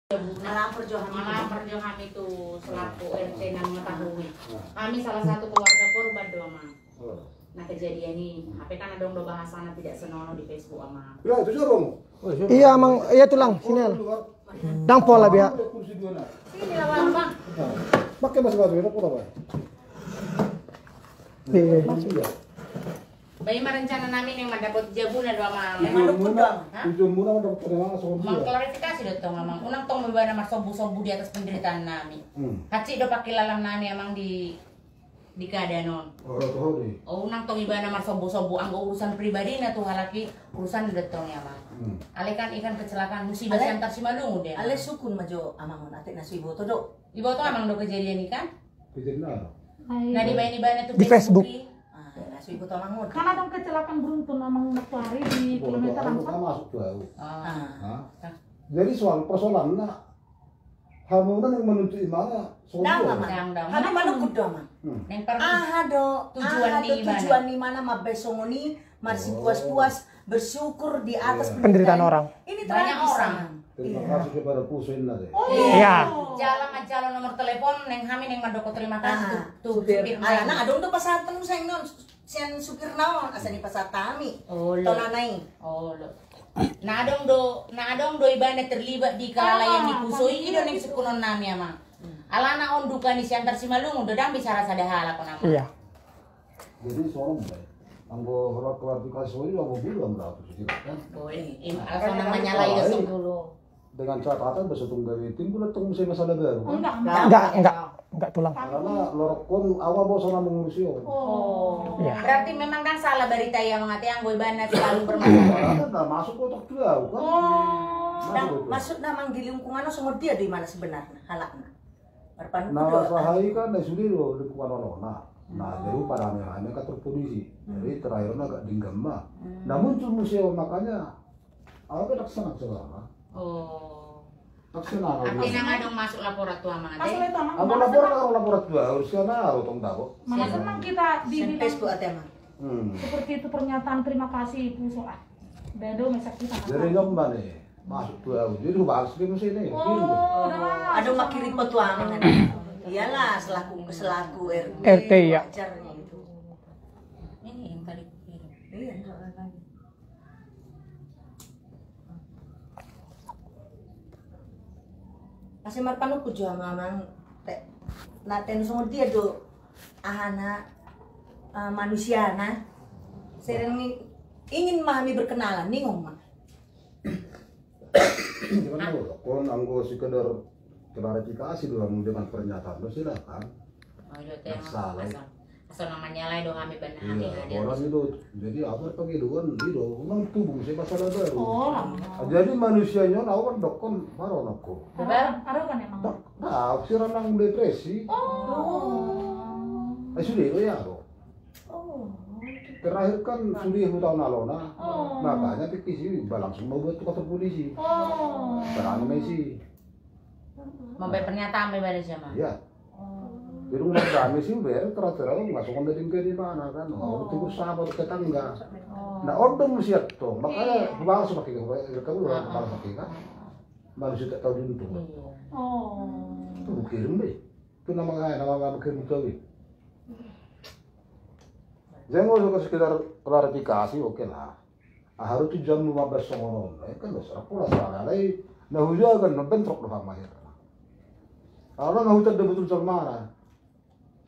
Melapor Johan itu selaku RT yang mengetahui. Kami salah satu keluarga korban doang, Mang. Nah kejadian ini, HP kan ada dong bahasannya tidak senonoh di Facebook, Mang. Ya itu jorong. Iya, Mang. Iya tulang sini. Dang pola biar. Sini lah, Bang. Pakai masuk itu apa apa? Iya. Bayi merencana namin yang mendapat jabunan doang, Mang. Memang dukun doang. Tujuan murah mendapat penerimaan soal Mang klarifikasi dong, Mang. Unang tong membana mas sobu-sobu di atas penderitaan nami. Haci do pakai lalang nami emang di keadaan non. Oh, unang tong ibana mas sobu-sobu anggo urusan pribadi na tuh halaki urusan detong ya, Mang. Alekan ikan kecelakaan musibah antar si Malungu deh. Ale sukun majo amangun atik nasi ibu todo. Ibu tuh emang do kejadian ikan? Kejadian. Nah di ibana tuh di Facebook. Nasi ibu to amangun. Karena dong kecelakaan beruntun amang Nakwari di kilometer 4. Masuk tuh. Jadi Jadi soal persoalan nak hamunan yang menuntut mana soal Hana manukut do amang. Neng per Ahado tujuan di mana mabesongoni masih puas-puas bersyukur di atas Penderitaan orang. Ini banyak tragis, orang. Amang. Terima kasih kepada Pusoin lah deh. Iya. Jalan nomor telepon neng kami neng mandoko terima kasih tuh supir. supir Nah, adong do pasatan sayang non. Sian supir naon asa di pasatami. Oh, lo. Tonanay. Oh, lo. Nah dong do ibana terlibat di kelalaian di pusoi ini neng sukunon nami ama. Alana on duka ni siantar si Malungu dodang bicara sadahala ko nama. Iya. Jadi soal mulai. Anggo kalau klarifikasi soal itu anggo bilang berapa sih kan? Boleh. Alasan namanya lagi dong dulu. Dengan catatan bersatu dari tim pula tunggu saya masalah baru. Enggak tulang. Karena lorokon awal bos orang mengusir. Oh. Iya. Berarti memang kan salah berita ya mengati anggo ibana selalu bermasalah. Kan masuk kotak jauh kan. Maksud namang di lingkungan semua dia di mana sebenarnya halakna. Berpanu Nah, sahai kan dari sudi lo lingkungan orang. Nah, jadi pada aneh-aneh kan terpolisi. Jadi terakhirnya agak dinggama. Nah, muncul museum makanya aku tak senang sekarang. Oh. Tak senang. Artinya ngadong masuk laporan tuh ama Asal ngate. itu amang Aku mana lapor senang, kalau lapor dua harus karena harus tong tahu. mana senang kita di dibilang Facebook ate amang. seperti itu pernyataan terima kasih Puso ah. Bedo mesak kita. Jadi nyomba nih masuk dua. Jadi lu bahas di musim ini. Ada makiri foto amang. Iyalah selaku RT ya. Wajarnya itu. Ini yang tadi kirim. Iya. Kasi marpanu ko jo mamang natin semua dia do ahana manusia na sering ingin memahami berkenalan ningong mah. Gimana lo? Kon anggo sekedar klarifikasi doang dengan pernyataan lo silakan. Oh, itu teh Masalah. asal namanya lain dong kami benar Iya, orang itu jadi apa pengiduan itu memang tubuh saya masalah baru. Oh, Jadi manusianya nawan dokon baru nako. ada kan emang. Nah, si ranang depresi. Sudah itu ya lo. Terakhir kan sudah tahun alona, makanya pikir balang semua buat kantor polisi. Berani Messi. Membayar pernyataan bebas siapa? Ya. Di rumah kami sih ber terakhir masuk dari di mana kan? Oh, tunggu sahabat tetangga. Nah, ordem siap tuh. Makanya bahas pakai kamu bahas pakai kan. Manusia tak tahu dulu. Tuh kirim deh. Itu nama kirim tuh. Saya mau suka sekedar klarifikasi, oke lah. Harus tuh jam 15 songonon, kan besar pula salah lagi. Nah hujan kan bentrok doang mahir. Kalau nggak hujan betul sama.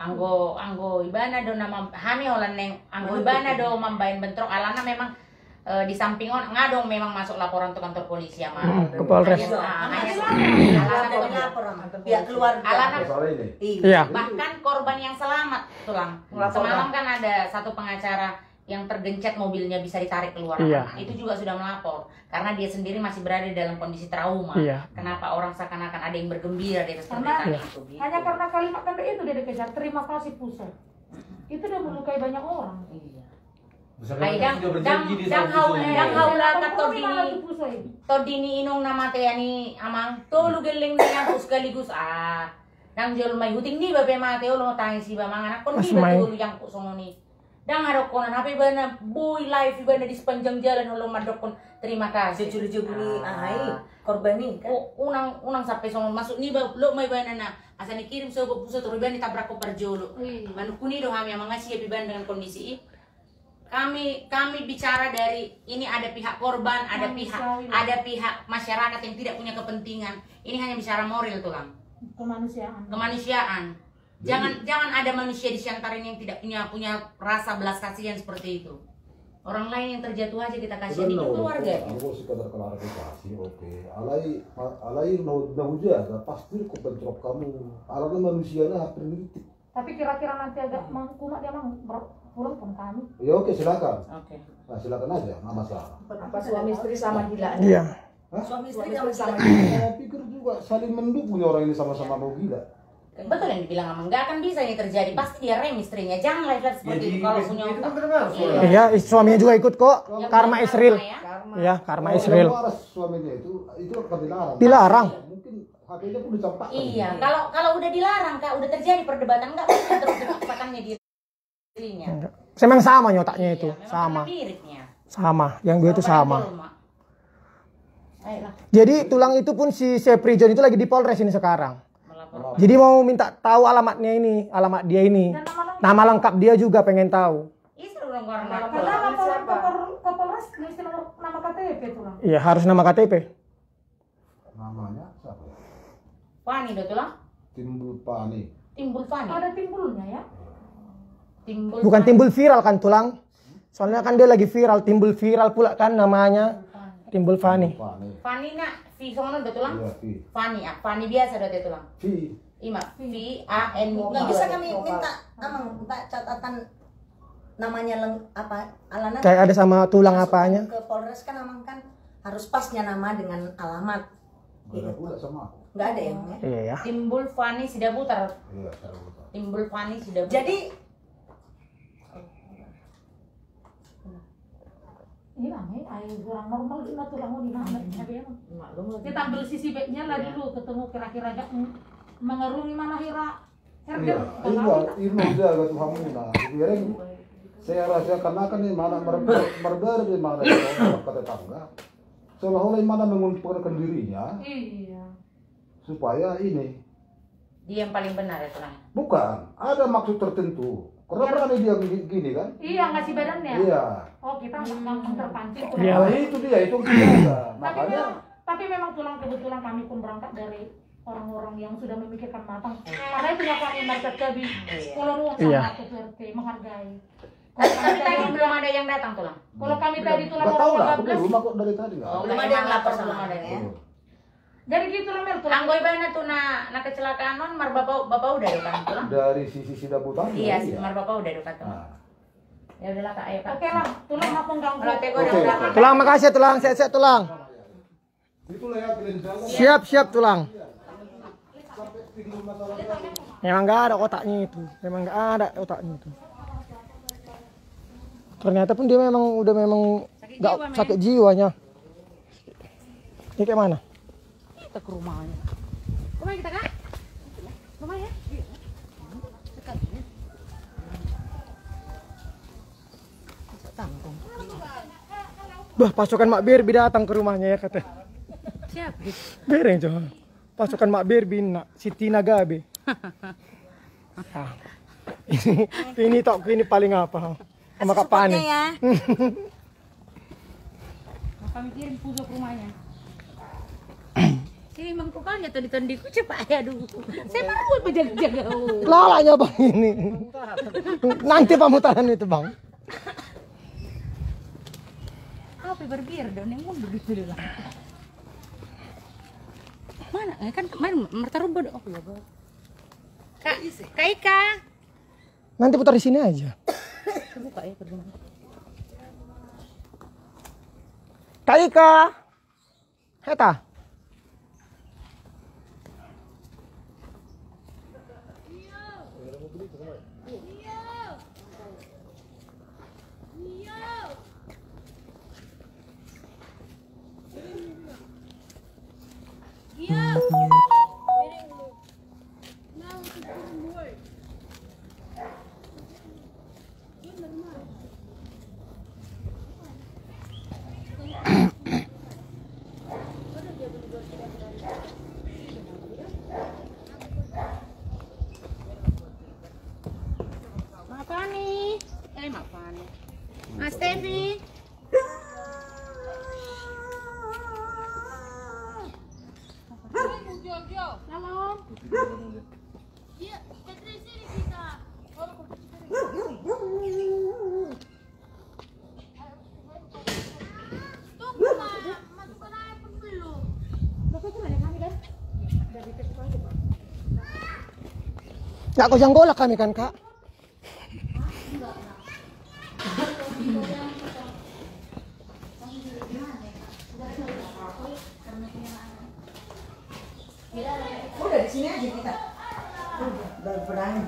Anggo ibana do nama hani olan neng anggo ibana do mambain bentrok alana memang di samping on ngadong memang masuk laporan ke kantor polisi ama. Ke Polres. Pihak keluarga. Alana Iya. bahkan korban yang selamat tulang. Semalam kan ada satu pengacara yang tergencet mobilnya bisa ditarik keluar. Iya. Itu juga sudah melapor karena dia sendiri masih berada dalam kondisi trauma. Iya. Kenapa orang seakan-akan ada yang bergembira di atas Karena penderitaan itu? Gitu. hanya karena kalimat kan itu dia dikejar terima kasih Puso. Itu udah melukai banyak orang. Iya. Misalkan Dang sudah berjanji di dang haula kato di Mana tuh Puso ini? todini inong nama teyani amang tolu geleng na yang sekaligus nang jol may huting di babe mate ulo tayo si ba mga anak kon di Mas may- betul yang kusong ni Dan adokonan HP bana boy live bana di sepanjang jalan holo madokon terima kasih. Cucu-cucu bunyi ahai korban nih kan. Unang sampai sama masuk nih lo may bana na asal kirim so pusat terus bana tabrak ko parjolo. Manu kuni do kami mengasih happy bana dengan kondisi ini. Kami bicara dari ini ada pihak korban, ada pihak masyarakat yang tidak punya kepentingan. Ini hanya bicara moral tulang. Kemanusiaan. Jangan ada manusia di antara ini yang tidak punya rasa belas kasihan seperti itu. Orang lain yang terjatuh aja kita kasih ini keluarga. Aku sekadar klarifikasi, oke. Alai nahuja, pasti aku bentrok kamu. Alai manusia lah primitif. Tapi kira-kira nanti agak kumat dia mang pulang pun kami. Ya oke, silakan. Oke. Nah, silakan aja, nggak masalah. Apa suami istri sama gila? Iya. Suami istri sama gila. Saya pikir juga saling mendukung orang ini sama-sama mau gila. Betul yang dibilang Amang, nggak akan bisa ini terjadi. Pasti dia rem istrinya. Jangan live seperti itu kalau punya otak. Iya, suaminya juga ikut kok. Karma benar, Israel. ya. Iya, karma Kalau Israel. yang waras suaminya itu akan dilarang. Dilarang. Mungkin HP-nya pun dicampakkan. Iya, kalau udah dilarang Kak, udah terjadi perdebatan nggak bisa terus kesempatannya dirinya. Memang sama nyotaknya itu, Iya, memang sama. karena miripnya. Sama, yang dua itu sama. Ayolah, Jadi tulang itu pun si Sepri John itu lagi di Polres ini sekarang. melapor. Jadi mau minta tahu alamatnya ini, alamat dia ini. Nama lengkap dia juga pengen tahu. Istri orang orang Karena laporan ke Polres mesti nama KTP tulang. Iya, harus nama KTP. Namanya siapa ya? Fani betul lah. Timbul Pani. Timbul Fani. Ada timbulnya ya. Timbul. Bukan Fani. timbul viral kan tulang. Soalnya kan dia lagi viral, timbul viral pula kan namanya. Timbul Fani. Pani. Fani nak, V soalnya betul lah. Iya, V. Fani ah, Fani biasa betul lah. V. Ima, V A N. Nggak bisa kami minta minta catatan namanya apa Alana Kayak ada sama tulang masuk apanya. ke Polres kan Amang kan harus pasnya nama dengan alamat. Beda pula sama aku. Nggak ada yang ya. Iya ya. Timbul Fani sudah putar. Iya, saya lupa. Timbul Fani sudah putar. Jadi Ini namanya air kurang normal ini tulang mau di mana? Kita ambil sisi baiknya lah dulu ketemu kira-kira agak mengerungi mana hira. Iya, ini jaga Tuhan muna. Biarin saya rasa karena kan ini mana berbeda di mana orang kata tetangga. Seolah-olah mana mengumpulkan dirinya Iya. supaya ini Dia yang paling benar ya tulang. bukan ada maksud tertentu. Karena berani dia gini kan? Iya ngasih badannya. Iya. Oh kita gampang terpancing. Iya. Nah, itu dia itu kita. Makanya Tapi memang tulang kebetulan kami pun berangkat dari orang-orang yang sudah memikirkan matang. Karena itu ya kami market kami. Kalau ruang Iya. sama PRT menghargai. Tapi tadi belum ada yang datang tulang. Kalau kami tadi tulang nggak tahu lah, aku 14. di rumah kok dari tadi nggak. Oh, belum ada yang lapor sama belum ada ya. ya. Jadi gitu lah Mel tulang. Anggoy bana tuh na kecelakaan non mar bapak udah dekat tulang. Dari sisi Daputan. Iya, si mar bapak udah dekat tuh. Nah, Ya udahlah Kak, ayo Kak. Oke lah, tulang aku ganggu. Kalau teko udah Oke. belakang. Tulang makasih ya tulang, sehat-sehat tulang. itulah ya kalian jalan. Siap tulang. Memang nggak ada otaknya itu, memang nggak ada otaknya itu. Ternyata pun dia udah nggak sakit jiwanya. Ini kayak mana? Kita ke rumahnya. Rumah kita Kak? Rumah ya? Dekat ya. Tanggung. Bah, pasukan Mak Birbi datang ke rumahnya ya kata. Siapa? Bereng coba. Pasukan Mak Birbi nak Siti Nagabe. Ah. ini tok ini paling apa? Sama Kak Pani. ya. Kami kirim puso ke rumahnya. Sini mangkukannya tadi-tandiku cepat ya aduh. Saya mau buat berjaga-jaga. Lalanya bang ini. Nanti pemutaran itu bang. Apa berbiar dong yang mundur dulu lah. Mana? Kan kemarin mertaruba dong. Oh ya, Kak Ika. Nanti putar di sini aja. Buka ya kedua. Kak Ika. Heta. Salam. Iya, Petri sini kita. Tunggu lah, masukkan air pun belum. Ya kau jangan golak kami kan kak. Udah di sini aja kita. Udah berani.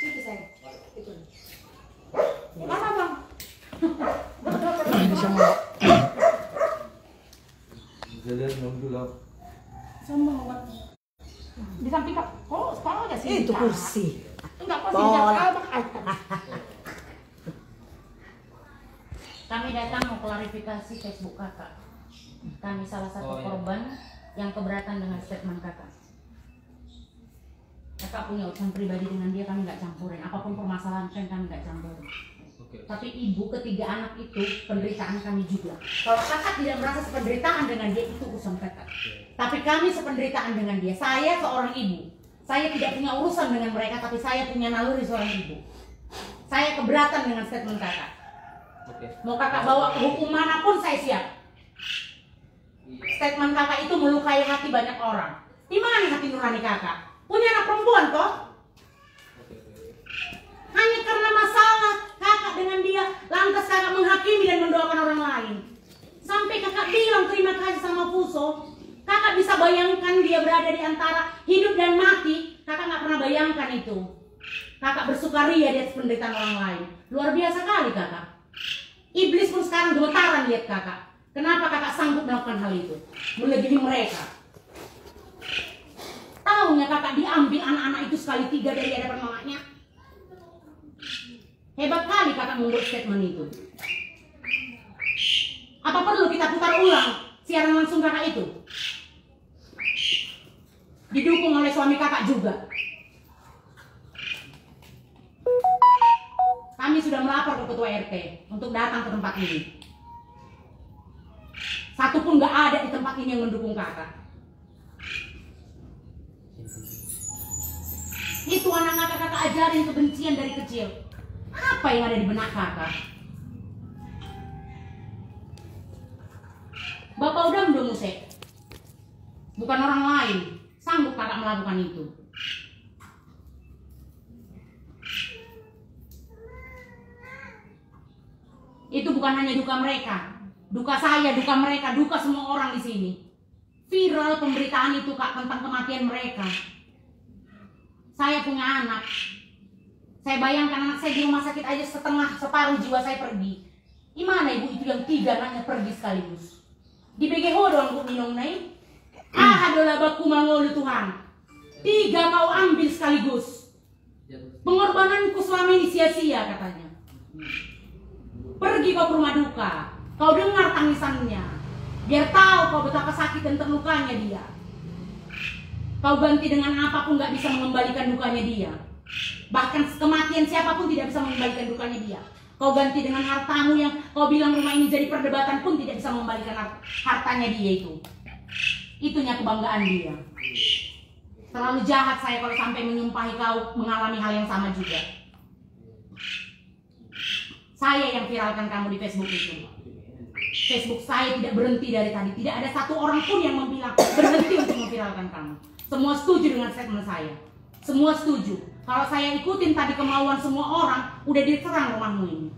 Situ sayang. Itu. Mana bang? Ini sama. Di samping kak. Oh sekarang aja sih. Itu kursi. Enggak pasti jangan. Kami datang mau klarifikasi Facebook kakak. Kami salah satu korban yang keberatan dengan statement kakak. Kakak punya urusan pribadi dengan dia, kami nggak campurin. Apapun permasalahan kami nggak campurin. Tapi ibu ketiga anak itu penderitaan kami juga. Kalau kakak tidak merasa sependeritaan dengan dia, itu urusan kakak. Tapi kami sependeritaan dengan dia. Saya seorang ibu. Saya tidak punya urusan dengan mereka, tapi saya punya naluri seorang ibu. Saya keberatan dengan statement kakak. Mau kakak bawa ke hukum manapun saya siap. Statement kakak itu melukai hati banyak orang. Di mana hati nurani kakak? Punya anak perempuan toh? Hanya karena masalah kakak dengan dia, lantas kakak menghakimi dan mendoakan orang lain. Sampai kakak bilang terima kasih sama Fuso. Kakak bisa bayangkan dia berada di antara hidup dan mati. Kakak nggak pernah bayangkan itu. Kakak bersukaria di atas penderitaan orang lain. Luar biasa kali kakak. Iblis pun sekarang gemetaran lihat kakak. Kenapa kakak sanggup melakukan hal itu? Melebihi mereka. Tahunya kakak diambil anak-anak itu sekali 3 dari hadapan mamanya. Hebat kali kakak membuat statement itu. Apa perlu kita putar ulang siaran langsung kakak itu? Didukung oleh suami kakak juga. Kami sudah melapor ke ketua RT untuk datang ke tempat ini. Satu pun gak ada di tempat ini yang mendukung kakak. Itu anak-anak kakak ajarin kebencian dari kecil. Apa yang ada di benak kakak? Bapak udah musik. Bukan orang lain. Sanggup kakak melakukan itu. Itu bukan hanya duka mereka, duka saya, duka mereka, duka semua orang di sini. Viral pemberitaan itu kak tentang kematian mereka. Saya punya anak. Saya bayangkan anak saya di rumah sakit aja separuh jiwa saya pergi. Gimana ibu itu yang 3 anaknya pergi sekaligus? Di BGH doang bu minum naik. Adalah baku mangolu Tuhan. 3 kau ambil sekaligus. Pengorbananku selama ini sia-sia katanya. Pergi kau ke rumah duka. Kau dengar tangisannya. Biar tahu kau betapa sakit dan terlukanya dia. Kau ganti dengan apapun gak bisa mengembalikan dukanya dia. Bahkan kematian siapapun tidak bisa mengembalikan dukanya dia. Kau ganti dengan hartamu yang kau bilang rumah ini jadi perdebatan pun tidak bisa mengembalikan hartanya dia itu. Itunya kebanggaan dia. Terlalu jahat saya kalau sampai menyumpahi kau mengalami hal yang sama juga. Saya yang viralkan kamu di Facebook itu. Facebook saya tidak berhenti dari tadi. Tidak ada satu orang pun yang bilang berhenti untuk memviralkan kamu. Semua setuju dengan statement saya. Semua setuju. Kalau saya ikutin tadi kemauan semua orang, udah diserang rumahmu ini.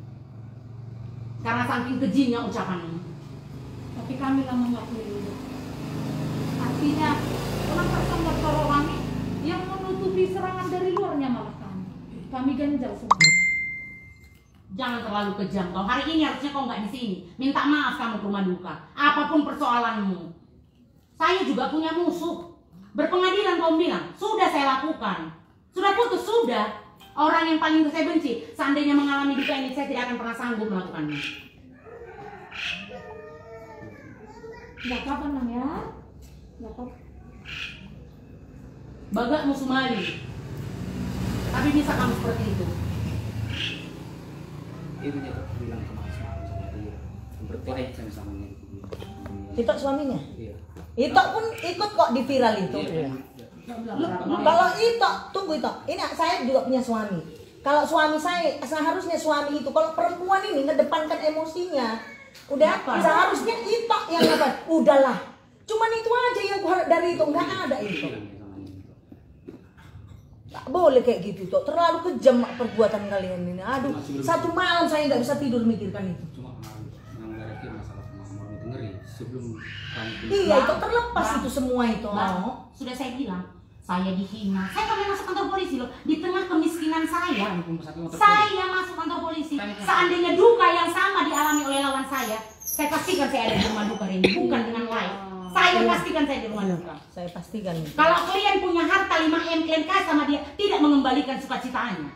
Karena saking kejinya ucapan ini. Tapi kami lah mengakui itu. Artinya orang tersangka orang yang menutupi serangan dari luarnya malah kami. Kami ganjal semua. Jangan terlalu kejam kau. Hari ini harusnya kau nggak di sini. Minta maaf kamu ke rumah duka. Apapun persoalanmu. Saya juga punya musuh. Berpengadilan kau bilang, sudah saya lakukan. Sudah putus, sudah. Orang yang paling saya benci, seandainya mengalami duka ini, saya tidak akan pernah sanggup melakukannya. Nggak kapan ya? Nggak kapan. Bagakmu Sumali. Tapi bisa kamu seperti itu. Itu dia bilang kemarin sama dia. Berkelahi sama dia. Itu suaminya? Iya. Itu pun ikut kok di viral itu. Iya. Kalau itu, tunggu itu. Ini saya juga punya suami. Kalau suami saya, seharusnya suami itu, kalau perempuan ini ngedepankan emosinya, udah seharusnya itu yang apa? Udahlah. Cuman itu aja yang kuharap dari itu, nggak ada itu. Tak boleh kayak gitu tuh. Terlalu kejam perbuatan kalian ini. Aduh, satu malam saya nggak bisa tidur mikirkan itu. Cuma menghadapi masalah mau dengerin sebelum kamu. Iya, itu terlepas itu semua itu. Bang, sudah saya bilang, saya dihina. Saya kan masuk kantor polisi loh. Di tengah kemiskinan saya masuk kantor polisi. Seandainya duka yang sama dialami oleh lawan saya pastikan saya ada di rumah duka ini, bukan dengan live. Saya pastikan saya di rumah duka. Saya pastikan. Kalau kalian punya harta 5M, kalian kasih sama dia, tidak mengembalikan sukacitaannya.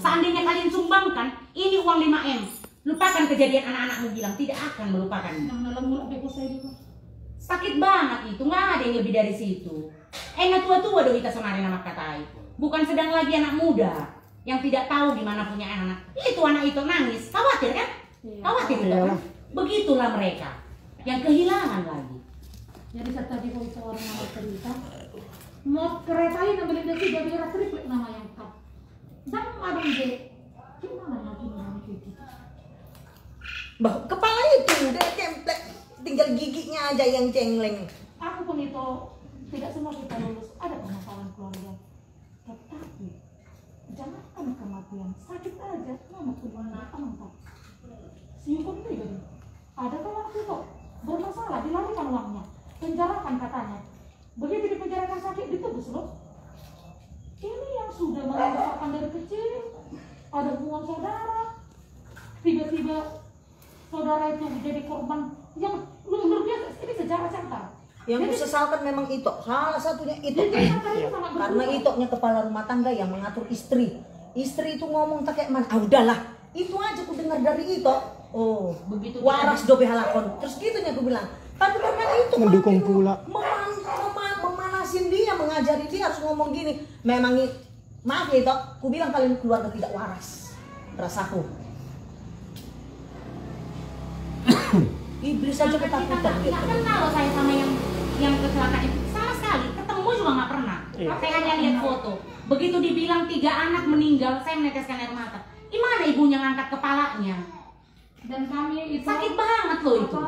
Seandainya kalian sumbangkan, ini uang 5M. Lupakan kejadian anak-anakmu bilang, tidak akan melupakannya. Sakit banget itu, nggak ada yang lebih dari situ. Enak tua-tua dong kita sonari nama katai. Bukan sedang lagi anak muda yang tidak tahu gimana punya anak. Itu anak itu nangis, khawatir kan? Khawatir itu kan? Begitulah mereka yang kehilangan lagi. Jadi saat tadi kalau itu orang yang cerita, mau kereta ini beli dari jadi triplet nama yang tak. Dan ada ide, gimana lagi orang gitu? Bah, kepala itu udah template, tinggal giginya aja yang cengleng. Aku pun itu tidak semua kita lulus, ada permasalahan keluarga. Tetapi jangan kematian, sakit aja, mama punya anak tak. Siukun itu ada kawan itu bermasalah, dilarikan uangnya, penjarakan katanya. Begitu dipenjarakan sakit ditebus loh. Ini yang sudah membesarkan dari kecil, ada hubungan saudara, tiba-tiba saudara itu menjadi korban yang luar biasa. Ini sejarah centang. Yang kusesalkan memang itu, salah satunya itu. Karena itoknya kepala rumah tangga yang mengatur istri. Istri itu ngomong tak kayak mana, udahlah. Itu aja ku dengar dari itu. Oh, begitu waras dobe halakon. Terus gitunya aku bilang. Tapi karena itu mendukung pula. Memanasin dia, mengajari dia harus ngomong gini. Memang maaf ya itu, ku bilang kalian keluarga tidak waras. Rasaku. Iblis saja ketakutan. Tidak kenal saya sama yang kecelakaan itu sama sekali. Ketemu juga nggak pernah. Saya hanya lihat foto. Begitu dibilang 3 anak meninggal, saya meneteskan air mata. Gimana ibunya ngangkat kepalanya? Dan kami itu sakit banget loh itu.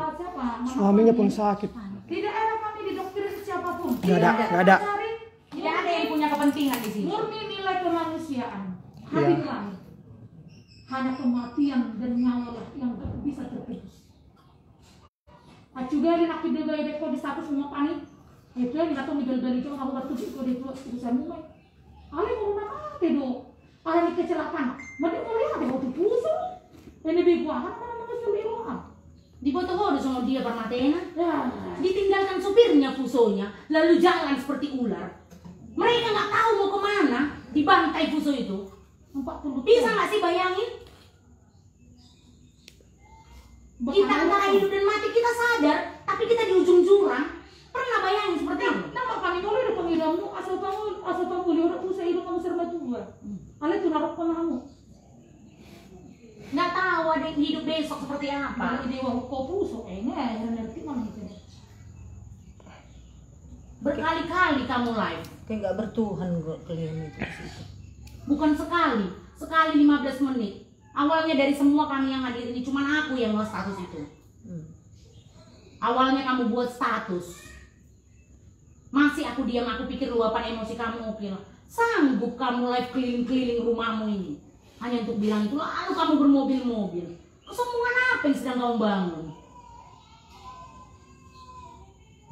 Suaminya pun sakit. Tidak ada kami didokterin siapapun. Nggak ada. Tidak ada yang punya kepentingan di sini. Murni nilai kemanusiaan. Hati kami. Hanya kematian dan nyawa lah yang tak bisa tertebus. Juga di nak video gaya deko di status semua panik. Itu yang atau mibel-bel itu kamu bertujuh kok di tulisan mulai. Ale mau mati do. Ale kecelakaan. Mati mulai ada waktu pusing. Ini biguahan mana sulit orang. Di foto sama dia permatena. Ditinggalkan supirnya fusonya, lalu jalan seperti ular. Mereka nggak tahu mau kemana, dibantai fuso itu. 40 bisa nggak sih bayangin? Kita antara hidup dan mati kita sadar, tapi kita di ujung jurang. Pernah bayangin seperti itu? Nama kami kalau ada pengidammu, asal kamu boleh orang usah hidup kamu serba tua. Ale tuh narok kamu. Nggak tahu ada yang hidup besok seperti apa. Ini dewa kau pusok, ini yang ngerti mana itu. Berkali-kali kamu live. Kayak nggak bertuhan kalian itu. Bukan sekali 15 menit. Awalnya dari semua kami yang hadir ini, cuma aku yang nge status itu. Awalnya kamu buat status. Masih aku diam, aku pikir luapan emosi kamu oke lah. Sanggup kamu live keliling-keliling rumahmu ini hanya untuk bilang itu, lalu kamu bermobil-mobil. Kesombongan apa yang sedang kamu bangun?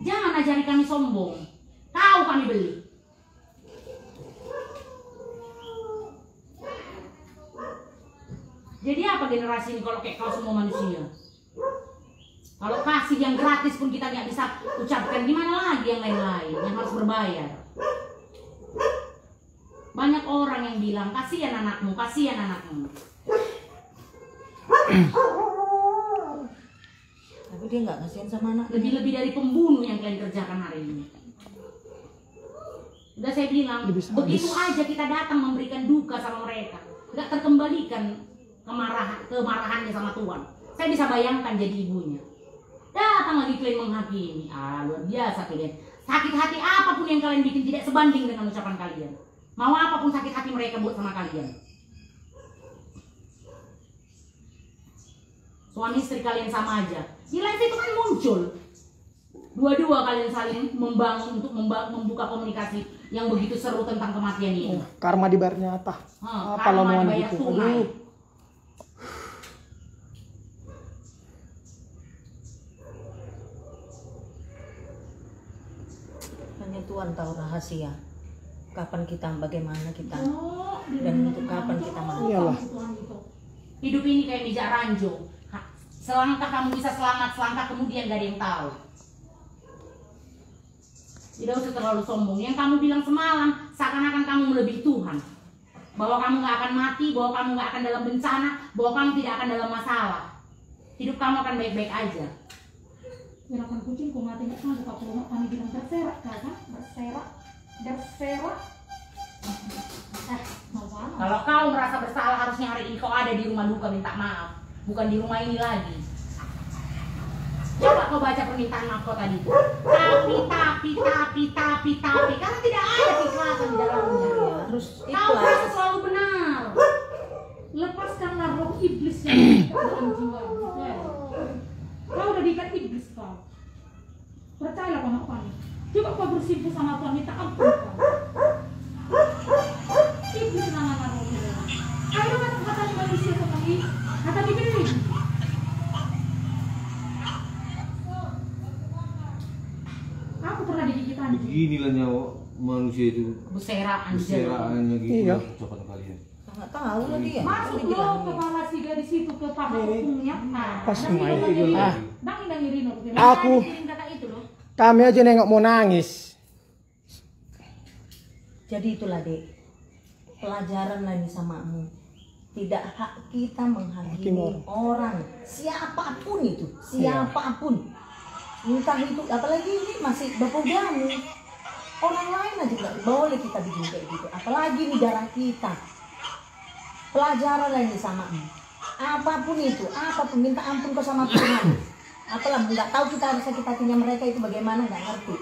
Jangan ajari kami sombong. Tahu kami beli. Jadi apa generasi ini kalau kayak kau semua manusia? Kalau kasih yang gratis pun kita nggak bisa ucapkan, gimana lagi yang lain-lain yang harus berbayar? Banyak orang yang bilang, kasihan anakmu, kasihan anakmu. Tapi dia nggak kasihan sama anak. Lebih-lebih dari pembunuh yang kalian kerjakan hari ini. Udah saya bilang, Habis. begitu aja kita datang memberikan duka sama mereka, nggak terkembalikan kemarahannya sama Tuhan. Saya bisa bayangkan jadi ibunya. Datang lagi kalian menghakimi. Luar biasa kalian. Sakit hati apapun yang kalian bikin tidak sebanding dengan ucapan kalian. Mau apapun sakit hati mereka buat sama kalian. Suami istri kalian sama aja. Di live itu kan muncul. Dua-dua kalian saling membangun untuk membuka komunikasi yang begitu seru tentang kematian ini. Karma dibayar nyata. Apa Karma lamuan dibayar gitu. tunai. Aduh. Hanya Tuhan tahu rahasia. Kapan kita, bagaimana kita, dan untuk kapan kita mati. Iyalah. Hidup ini kayak bijak ranjau. Selangkah kamu bisa selamat, selangkah kemudian gak ada yang tahu. Tidak usah terlalu sombong. Yang kamu bilang semalam seakan-akan kamu melebihi Tuhan. Bahwa kamu gak akan mati, bahwa kamu gak akan dalam bencana, bahwa kamu tidak akan dalam masalah. Hidup kamu akan baik-baik aja. Gerakan kucing kok mati nggak sanggup kalau kami bilang terserak kan? Berserak. Kalau kau merasa bersalah harusnya hari ini kau ada di rumah duka minta maaf, bukan di rumah ini lagi. Coba kau baca permintaan maaf kau tadi. Tapi, karena tidak ada keikhlasan di dalamnya. Harus Kau ikhlas. merasa selalu benar. Lepaskanlah roh iblis yang diikat dalam jiwamu. Kau udah diikat iblis kau. Percayalah sama Tuhan. Coba kau bersimpuh sama Tuhan, minta ampun kau. Iblis nama rohnya. Ayo kata manusia kembali, kata diberi. Aku pernah digigit anjing. Beginilah nyawa manusia itu. Beseraan Keseraannya gitu. Iya. Ucapan kalian. Nggak tahu lah dia. Masuk lo kepala si gadis itu ke paha hukumnya. Pas main itu. Bang dan Irino. Aku. Kata itu loh. Kami aja nengok mau nangis. Jadi itulah dek, pelajaran lagi samamu. Tidak hak kita menghakimi orang, siapapun itu, siapapun. Entah itu, apalagi ini masih berpogamu. Orang lain aja nggak boleh kita bikin kayak gitu. Apalagi ini darah kita. Pelajaran lagi samamu. Apapun itu, apapun minta ampun kau sama Tuhan. Apalah nggak tahu kita harus sakit hatinya mereka itu bagaimana, nggak ngerti.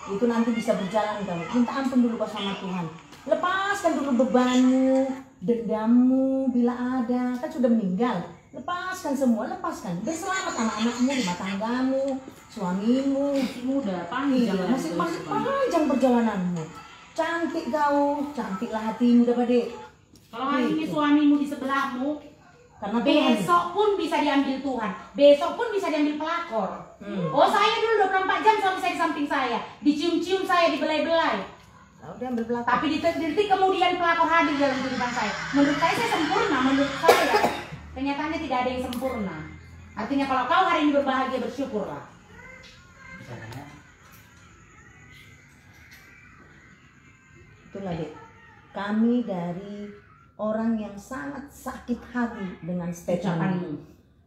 Itu nanti bisa berjalan kamu. Minta ampun dulu kau sama Tuhan. Lepaskan dulu bebanmu, dendammu bila ada, kan sudah meninggal. Lepaskan semua, lepaskan. Biar selamat anak-anakmu, rumah tanggamu, suamimu. Masih muda, panjang. Iya, masih panjang perjalananmu. Cantik kau, cantiklah hatimu dapat dek. Kalau hari ini suamimu di sebelahmu, Karena Tuhan. besok pun bisa diambil Tuhan, besok pun bisa diambil pelakor. Oh saya dulu 24 jam suami saya di samping saya, dicium-cium saya, dibelai-belai. Udah ambil belakang. Tapi di detik kemudian pelakor hadir dalam kehidupan saya. Menurut saya sempurna, menurut saya. Kenyataannya tidak ada yang sempurna. Artinya kalau kau hari ini berbahagia, bersyukurlah. Itulah dek. Kami dari orang yang sangat sakit hati dengan statementmu. Ucapanmu.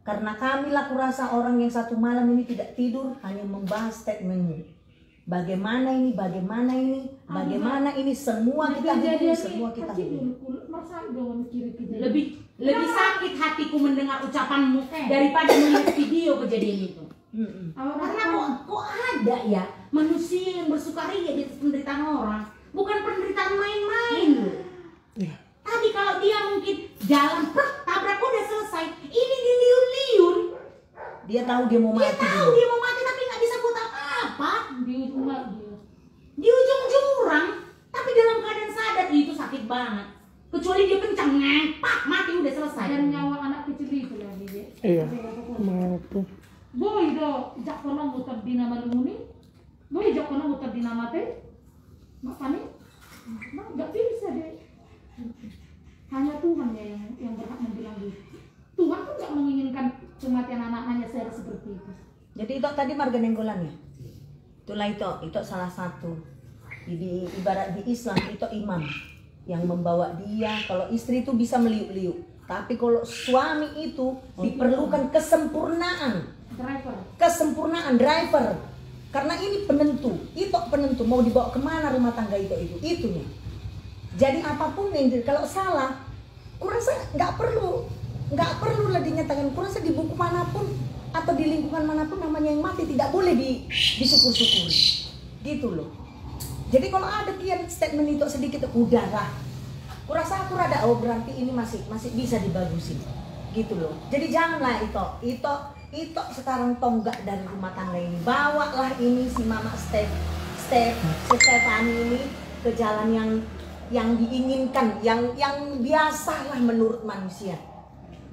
Karena kami lah kurasa orang yang satu malam ini tidak tidur hanya membahas statementmu. Bagaimana ini, bagaimana ini, bagaimana ini, semua kita hidup, semua kita hidup. Lebih sakit hatiku mendengar ucapanmu daripada melihat video kejadian itu. Karena kok ada ya manusia yang bersukaria di atas penderitaan orang, bukan penderitaan main-main. Tadi kalau dia mungkin jalan tabrak udah selesai, ini diliun-liun. Dia tahu dia mau Dia mati tahu dulu. dia mau mati tapi nggak bisa buat apa-apa. Di ujung jurang, tapi dalam keadaan sadar itu sakit banget. Kecuali dia kencang ngepak mati udah selesai. Dan nyawa anak kecil itu lagi ya. Iya. Mampu. Boy do jak kono mutar di nama lumuni. Boy jak kono mutar di nama teh. Makanya nggak bisa deh. Hanya Tuhan ya yang berhak membilang gitu. Tuhan pun nggak menginginkan kematian anak-anaknya seperti itu. Jadi itu tadi marga nenggolannya. Itulah itu salah satu. Di ibarat di Islam itu imam yang membawa dia. Kalau istri itu bisa meliuk-liuk, tapi kalau suami itu diperlukan kesempurnaan. Driver. Kesempurnaan driver. Karena ini penentu, itu penentu mau dibawa kemana rumah tangga itu itunya. Jadi apapun yang kalau salah, kurasa nggak perlu lah dinyatakan. Kurasa di buku manapun atau di lingkungan manapun namanya yang mati tidak boleh disyukur-syukuri, gitu loh. Jadi kalau ada kian statement itu sedikit, udahlah. Kurasa aku rada berarti ini masih bisa dibagusin, gitu loh. Jadi janganlah itu sekarang tonggak dari rumah tangga ini, bawalah ini si Mama Stefani ini ke jalan yang diinginkan, yang biasalah menurut manusia,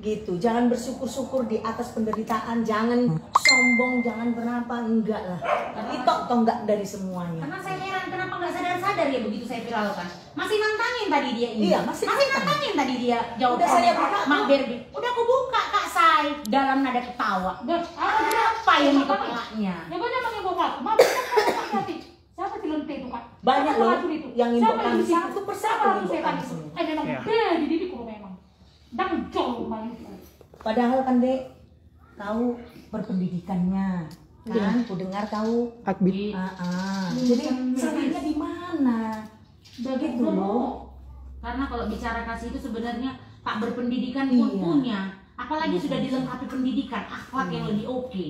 gitu. Jangan bersyukur-syukur di atas penderitaan, jangan sombong, jangan berapa, enggak lah. Itu tonggak dari semuanya. Karena saya heran kenapa nggak sadar ya begitu saya viralkan. Masih nantangin tadi dia ini. Iya, masih nantangin tadi dia jawab. Udah saya buka, Mak Berbi. Udah aku buka Kak Sai dalam nada ketawa. Apa yang di kepalanya? Ya banyak yang bawa. Mama hati. Siapa cilente itu Kak? Banyak loh yang infokan satu persatu infokan itu. Memang di didik kok memang. Dan jauh main itu. Padahal kan Dek, kau berpendidikannya kan, ku dengar kau Akbit. Jadi salahnya di mana? Begitu loh. Karena kalau bicara kasih itu sebenarnya tak berpendidikan pun punya, apalagi sudah dilengkapi pendidikan, akhlak yang lebih oke.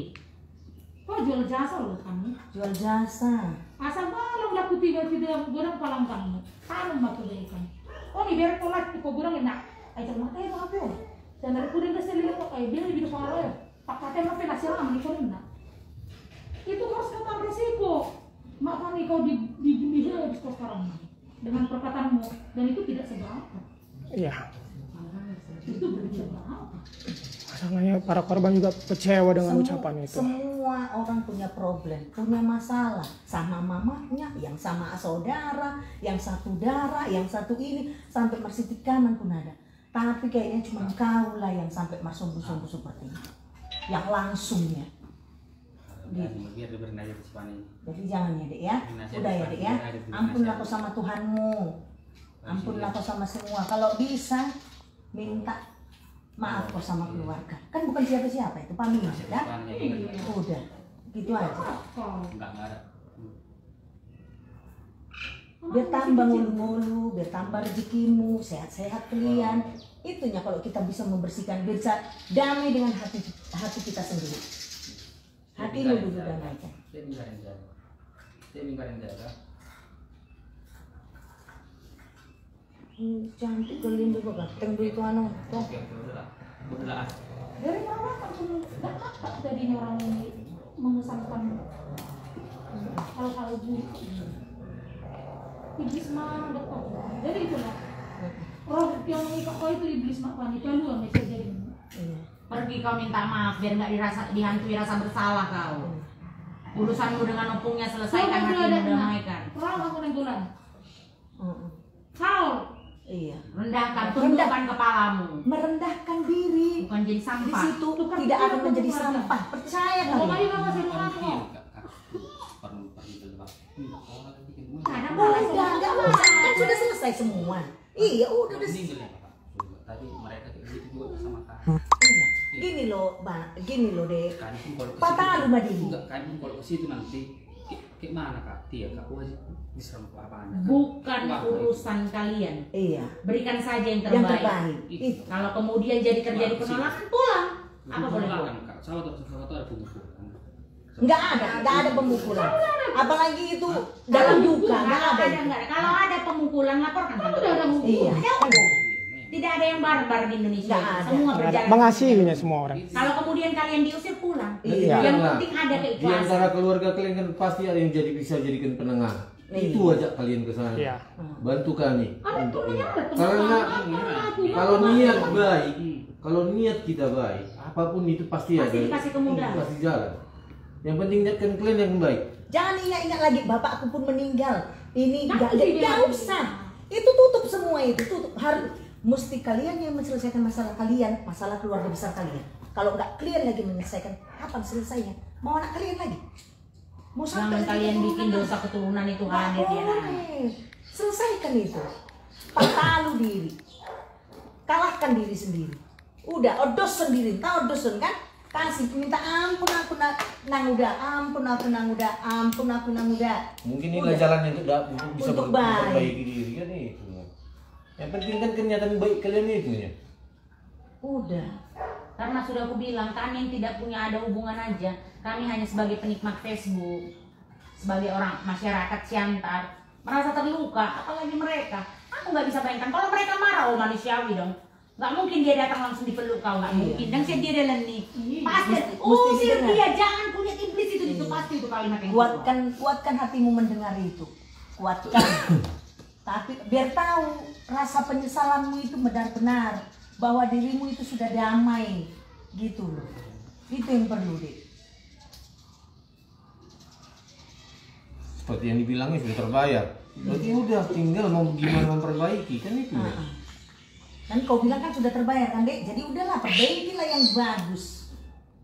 Kau jual jasa loh kamu. Jual jasa. Asal malam laku tiba-tiba goreng palang kamu. Tanam batu ikan. Oh nih biar kolat kau goreng enak. Ayo mata ya aku. Dan dari kuda nggak selihat kok kayak dia di depan ya. Tak pakai apa nasi lam di korina. Itu harus kata resiko. Makanya kau di habis kau sekarang dengan perkataanmu, dan itu tidak seberapa. Iya. Itu berapa? Masalahnya para korban juga kecewa dengan ucapan itu. Semua orang punya problem, punya masalah sama mamanya, yang sama saudara, yang satu darah, yang satu ini, sampai mersiti kanan pun ada. Tapi kayaknya cuma kau lah yang sampai sumbu-sumbu seperti ini, yang langsungnya. Biar diberi aja kesempatan. Jadi jangan ya Dek ya, udah ya Dek ya, ampunlah kau sama Tuhanmu, ampunlah kau sama semua. Kalau bisa minta maaf kau sama keluarga, kan bukan siapa-siapa itu pamit ya, udah gitu aja. Enggak ada. Biar tambah ngulu-ngulu, biar tambah rezekimu, sehat-sehat kalian. Itunya kalau kita bisa membersihkan, bisa damai dengan hati kita sendiri. Hati lu dulu damaikan. Saya minggarin jaga. Cantik kalian juga ganteng itu anu. Oke, udah. Dari mana kamu nggak apa tadi orang ini mengesankan hal-hal buruk. Iblis mah dekat. Jadi itulah. Roh yang mengikat kau itu iblis mak wanita lu yang bisa jadi. Pergi kau minta maaf biar nggak dihantui rasa bersalah kau. Urusanmu dengan opungnya selesaikan, hatimu damaikan. Orang aku nenggolan. Kau Iya. Rendahkan, tundukkan kepalamu. Merendahkan diri. Bukan jadi Di sampah. situ tidak akan menjadi sampah. Percaya mau kalian. kamu masih mengaku. Kadang Enggak usah. Kan sudah selesai semua. Iya, udah Tadi mereka gitu juga sama kan. Iya. Gini loh, gini loh Dek. Patah rumah dia. Enggak kan kalau ke situ nanti kayak mana Kak? Tia Kak wajib diserang ke apa Anda? bukan urusan kalian. Iya. Berikan saja yang Yang terbaik. terbaik. Kalau kemudian terjadi penolakan, pulang. Apa boleh buat? Kak? Sama tuh ada pemukulan. Enggak ada pemukulan. Apalagi itu dalam duka, enggak ada. Kalau ada pemukulan, laporkan. Iya. Tidak ada yang barbar di Indonesia. Nggak ada. Semua berjalan. Mengasihinya semua orang. Kalau kemudian kalian diusir, pulang. Iya. Yang Nah, penting ada di keikhlasan. antara keluarga kalian kan pasti ada yang bisa jadikan penengah. Iya. Itu ajak kalian ke sana. Iya. Bantu kami untuk ini. Karena Kalau niat baik, kalau niat kita baik, apapun itu pasti ada. Pasti dikasih kemudahan. Pasti jalan. Yang penting niatkan kalian yang baik. Jangan ingat lagi bapakku pun meninggal. Ini Nah, enggak usah. Itu tutup semua itu, tutup. Harus mesti kalian yang menyelesaikan masalah kalian, masalah keluarga besar kalian. Kalau nggak kalian lagi menyelesaikan, kapan selesainya? Mau anak kalian lagi? Mau Jangan kalian bikin dosa keturunan itu hadir ya. Selesaikan itu. Patalu diri. Kalahkan diri sendiri. Udah, odos sendiri. Tahu odosun kan? kasih minta ampun aku nang udah, ampun aku nang udah. Mungkin inilah jalannya untuk bisa Untuk baik. memperbaiki diri kan itu. Yang penting kan kenyataan baik kalian itu ya. Udah. Karena sudah aku bilang, kami yang tidak punya ada hubungan aja. Kami hanya sebagai penikmat Facebook, sebagai orang masyarakat Siantar, merasa terluka, apalagi mereka. Aku nggak bisa bayangkan, kalau mereka marah, oh manusiawi dong. Nggak mungkin dia datang langsung dipeluk kau, nggak mungkin. Dan dia lenik. Pasti, usir dia, jangan punya iblis itu pasti itu kalimat yang Kuatkan hatimu mendengar itu. Kuatkan. Tapi biar tahu rasa penyesalanmu itu benar-benar bahwa dirimu itu sudah damai, gitu loh. Itu yang perlu deh. Seperti yang dibilangnya sudah terbayar. Berarti udah tinggal mau gimana memperbaiki kan itu. Kan kau bilang kan sudah terbayar kan dek, jadi udahlah perbaikilah yang bagus.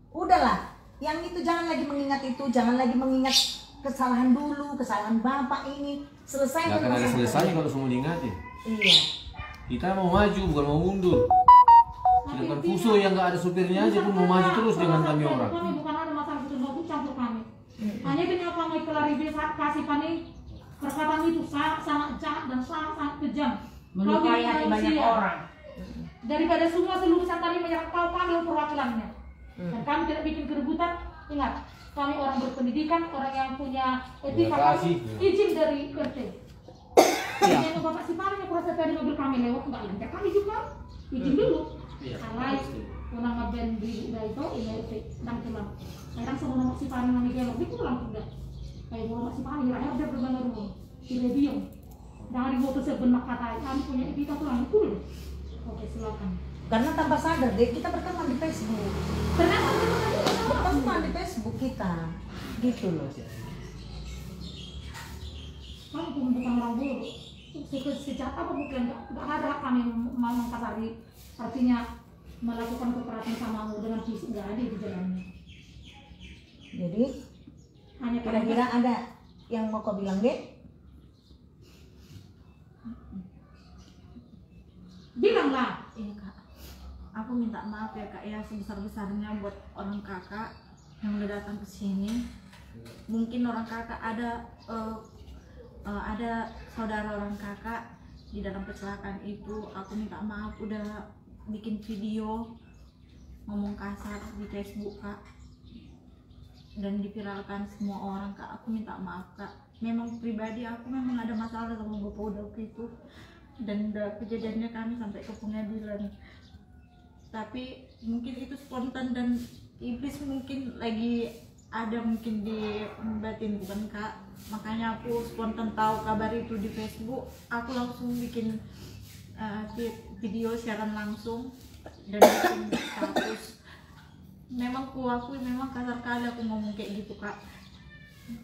Udahlah, yang itu jangan lagi mengingat itu, jangan lagi mengingat kesalahan dulu, kesalahan bapak ini. Selesai. Gak akan ada selesainya kalau semua diingatin. Iya. Kita mau maju bukan mau mundur. Sedangkan Fuso yang gak ada supirnya aja pun mau maju terus dengan kami orang. Kami bukan ada masalah itu, nggak campur kami. Hanya dengan kami klarifikasi kami perkataan itu sangat jahat dan sangat kejam. melukai hati banyak orang. Daripada semua seluruh Santari menyerang kami perwakilannya. Dan kami tidak bikin keributan. Ingat, kami orang berpendidikan, orang yang punya etika, kami izin dari RT. Yang Bapak Sipari yang kurasa tadi mobil kami lewat, enggak lancar kami juga izin dulu. Alay, unang ngeband di itu, ini RT, dan pulang. Sekarang semua Bapak Sipari ngambil gelok, itu pulang sudah. Kayak Bapak Sipari, akhirnya dia berbangun rumah. Tidak diam. Jangan dibawa ke sebenak kata, kami punya etika pulang, itu dulu. Oke, silakan. Karena tanpa sadar deh kita berteman di Facebook. Ternyata Berteman di Facebook kita, gitu loh. Kami pun bukan orang buruk. Sejak apa bukan nggak ada kami mau mengkasari, artinya melakukan kekerasan samamu dengan fisik nggak ada di jalannya. Jadi Hanya kira-kira ada yang mau kau bilang deh? Bilanglah. Iya kak, aku minta maaf ya kak ya sebesar-besarnya buat orang kakak yang udah datang ke sini. Mungkin orang kakak ada saudara orang kakak di dalam kecelakaan itu. Aku minta maaf udah bikin video ngomong kasar di Facebook kak dan diviralkan semua orang kak. Aku minta maaf kak. Memang pribadi aku memang ada masalah sama bapak udah itu. Dan udah kejadiannya kami sampai ke pengadilan, tapi mungkin itu spontan dan iblis mungkin lagi ada mungkin di batin bukan kak. Makanya aku spontan tahu kabar itu di Facebook, aku langsung bikin video siaran langsung dan bikin status. Memang aku memang kasar kali aku ngomong kayak gitu kak,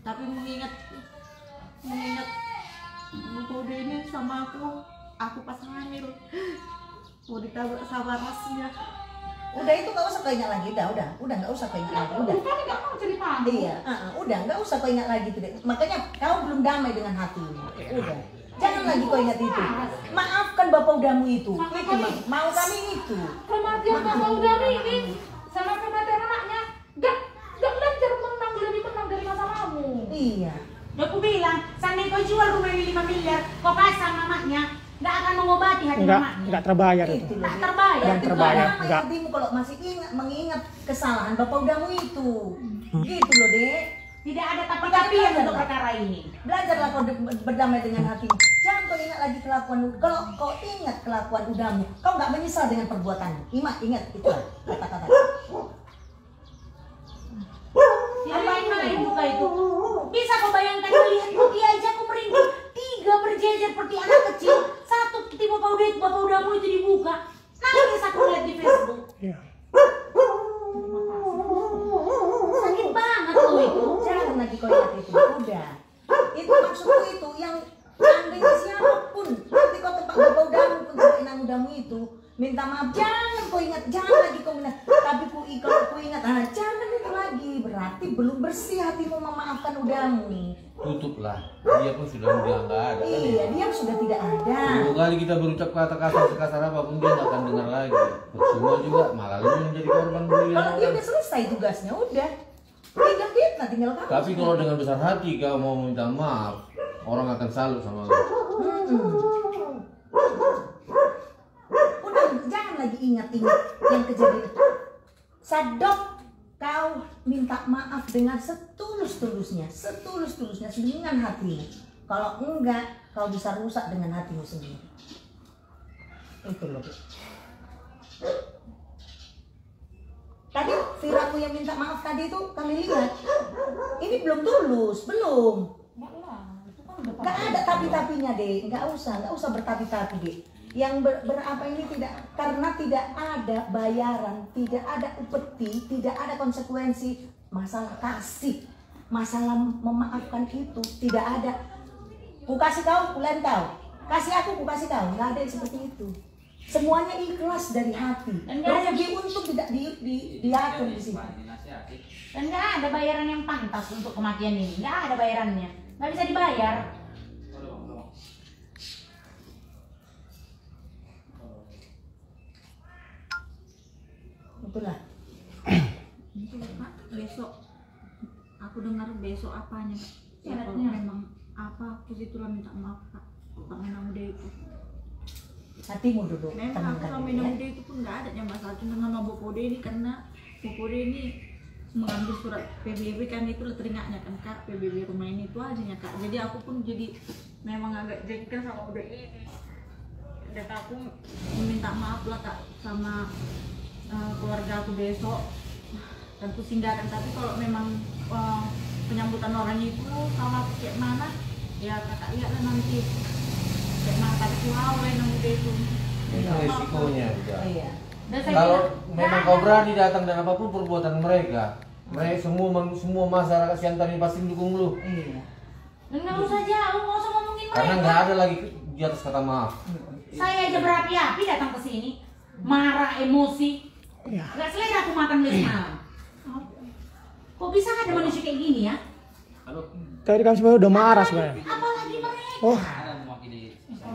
tapi mengingat Bode ini sama aku pas hamil mau ditabrak sama rasnya. Udah itu nggak usah kau ingat lagi, udah nggak usah kau ingat lagi, udah. Bukan nggak mau cerita. Iya, udah nggak usah kau ingat lagi tuh deh. Makanya kau belum damai dengan hatimu. Udah, jangan lagi kau ingat itu. Maafkan bapak udamu itu mau kami itu. Kematian bapak udami ini sama kematian anaknya gak lancar lebih menang dari masalahmu. Iya. Udah aku bilang, sampai kau jual rumah ini 5 miliar, kau pasang mamanya, nggak akan mengobati hati mamanya. Enggak terbayar itu. Tak terbayar. Yang terbayar, enggak. Hatimu kalau masih mengingat kesalahan bapak udamu itu. Gitu loh dek. Tidak ada tapi-tapian untuk perkara ini. Belajarlah kau berdamai dengan hatimu. Jangan kau ingat lagi kelakuan. Kalau kau ingat kelakuan udamu, kau nggak menyesal dengan perbuatanmu. Ingat itu kata-kata. Ngapain main buka itu? Bisa kau bayangkan melihat putih aja aku merinding. 3 berjejer seperti anak kecil. Satu tipe bapak udamu itu dibuka. Nangis aku lihat di Facebook. Iya. Sakit banget loh itu. Jangan lagi kau ingat itu. Udah. Itu maksudku itu yang andainya siapapun nanti kau tempat bapak udamu pun mudamu itu minta maaf, jangan kau ingat, jangan lagi kau ingat. Tapi kalau kau ingat, jangan itu lagi. Berarti belum bersih hatimu memaafkan udamu. Tutuplah, dia pun sudah nggak ada kan. Iya, dia sudah tidak ada. Dua kali kita berucap kata kasar sekasar apapun dia nggak akan dengar lagi. Semua juga malah lu yang jadi korban bullying. Kalau dia udah selesai tugasnya, udah tinggal kita, tinggal kamu. Tapi kalau dengan besar hati kau mau minta maaf, orang akan salut sama lu. Udah, jangan lagi ingat-ingat yang kejadian. Sadok, kau minta maaf dengan setulus-tulusnya dengan hatimu. Kalau enggak, kau bisa rusak dengan hatimu sendiri. Itu loh. Tadi Viraku yang minta maaf tadi itu kami lihat. Ini belum tulus, belum. Nggak ada tapi-tapinya deh, nggak usah bertapi-tapi deh. Yang berapa ini tidak, karena tidak ada bayaran, tidak ada upeti, tidak ada konsekuensi. Masalah kasih, masalah memaafkan itu tidak ada. Ku kasih kau, ku lain kau. Kasih aku, ku kasih kau. Nggak ada yang seperti itu. Semuanya ikhlas dari hati. Dan nggak ada untung tidak diatur di sini. Dan nggak ada bayaran yang pantas untuk kematian ini. Nggak ada bayarannya. Nggak bisa dibayar. Itulah. Kak, besok aku dengar besok apanya. Ya, kalau memang apa aku situlah minta maaf Kak. Pak Menang Muda itu. Hatimu dulu. Memang aku sama Menang Muda itu pun nggak ada yang masalah cuma sama Bopode ini karena Bopode ini mengambil surat PBB kan itu teringaknya kan Kak, PBB rumah ini itu aja ya Kak. Jadi aku pun jadi memang agak jengkel sama udah ini. Dan aku meminta maaf lah Kak sama keluarga aku besok. Tentu singgahkan, tapi kalau memang penyambutan orang itu sama kayak mana ya Kakak lihatlah nanti kayak mana tadi kuawe nang itu. Itu resikonya juga. Iya. Kalau memang kau berani datang dan apapun perbuatan mereka semua masyarakat Siantar ini pasti mendukung lu. Iya. Dan nggak usah jauh, nggak usah ngomongin mereka. Karena nggak ada lagi di atas kata maaf. Saya aja berapi-api datang ke sini, marah, emosi. Nggak selera aku makan dari semalam. Kok bisa ada manusia kayak gini ya? Tadi kan sebenarnya udah marah sebenarnya. Apalagi mereka. Oh.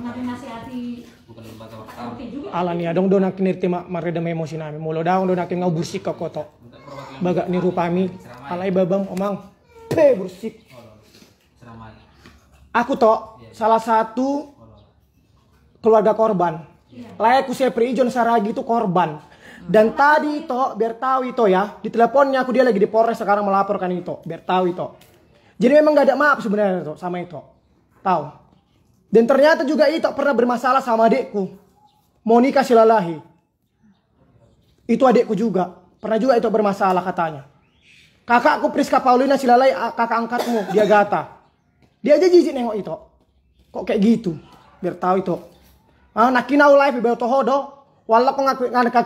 Makin nasihati. Oke juga. Ala nih, adong donak nirti mareda emosi nami. Mulo daong donak ngau bursik ka koto. Baga ni rupami. Alay babam omang. Bursik. Aku toh salah satu keluarga korban. Layak ku saya prijon saragi itu korban. Dan tadi toh biar tahu itu ya, di teleponnya aku dia lagi di Polres sekarang melaporkan itu, biar tahu itu. Jadi memang gak ada maaf sebenarnya itu sama itu. Tahu. Dan ternyata juga itu pernah bermasalah sama adikku. Monica Silalahi. Itu adikku juga. Pernah juga itu bermasalah katanya. Kakakku Priska Paulina Silalahi, kakak angkatmu, dia Gata. Dia aja jijik nengok itu. Kok kayak gitu? Biar tahu itu. Nakinau live ibarat tohodo. Walak ko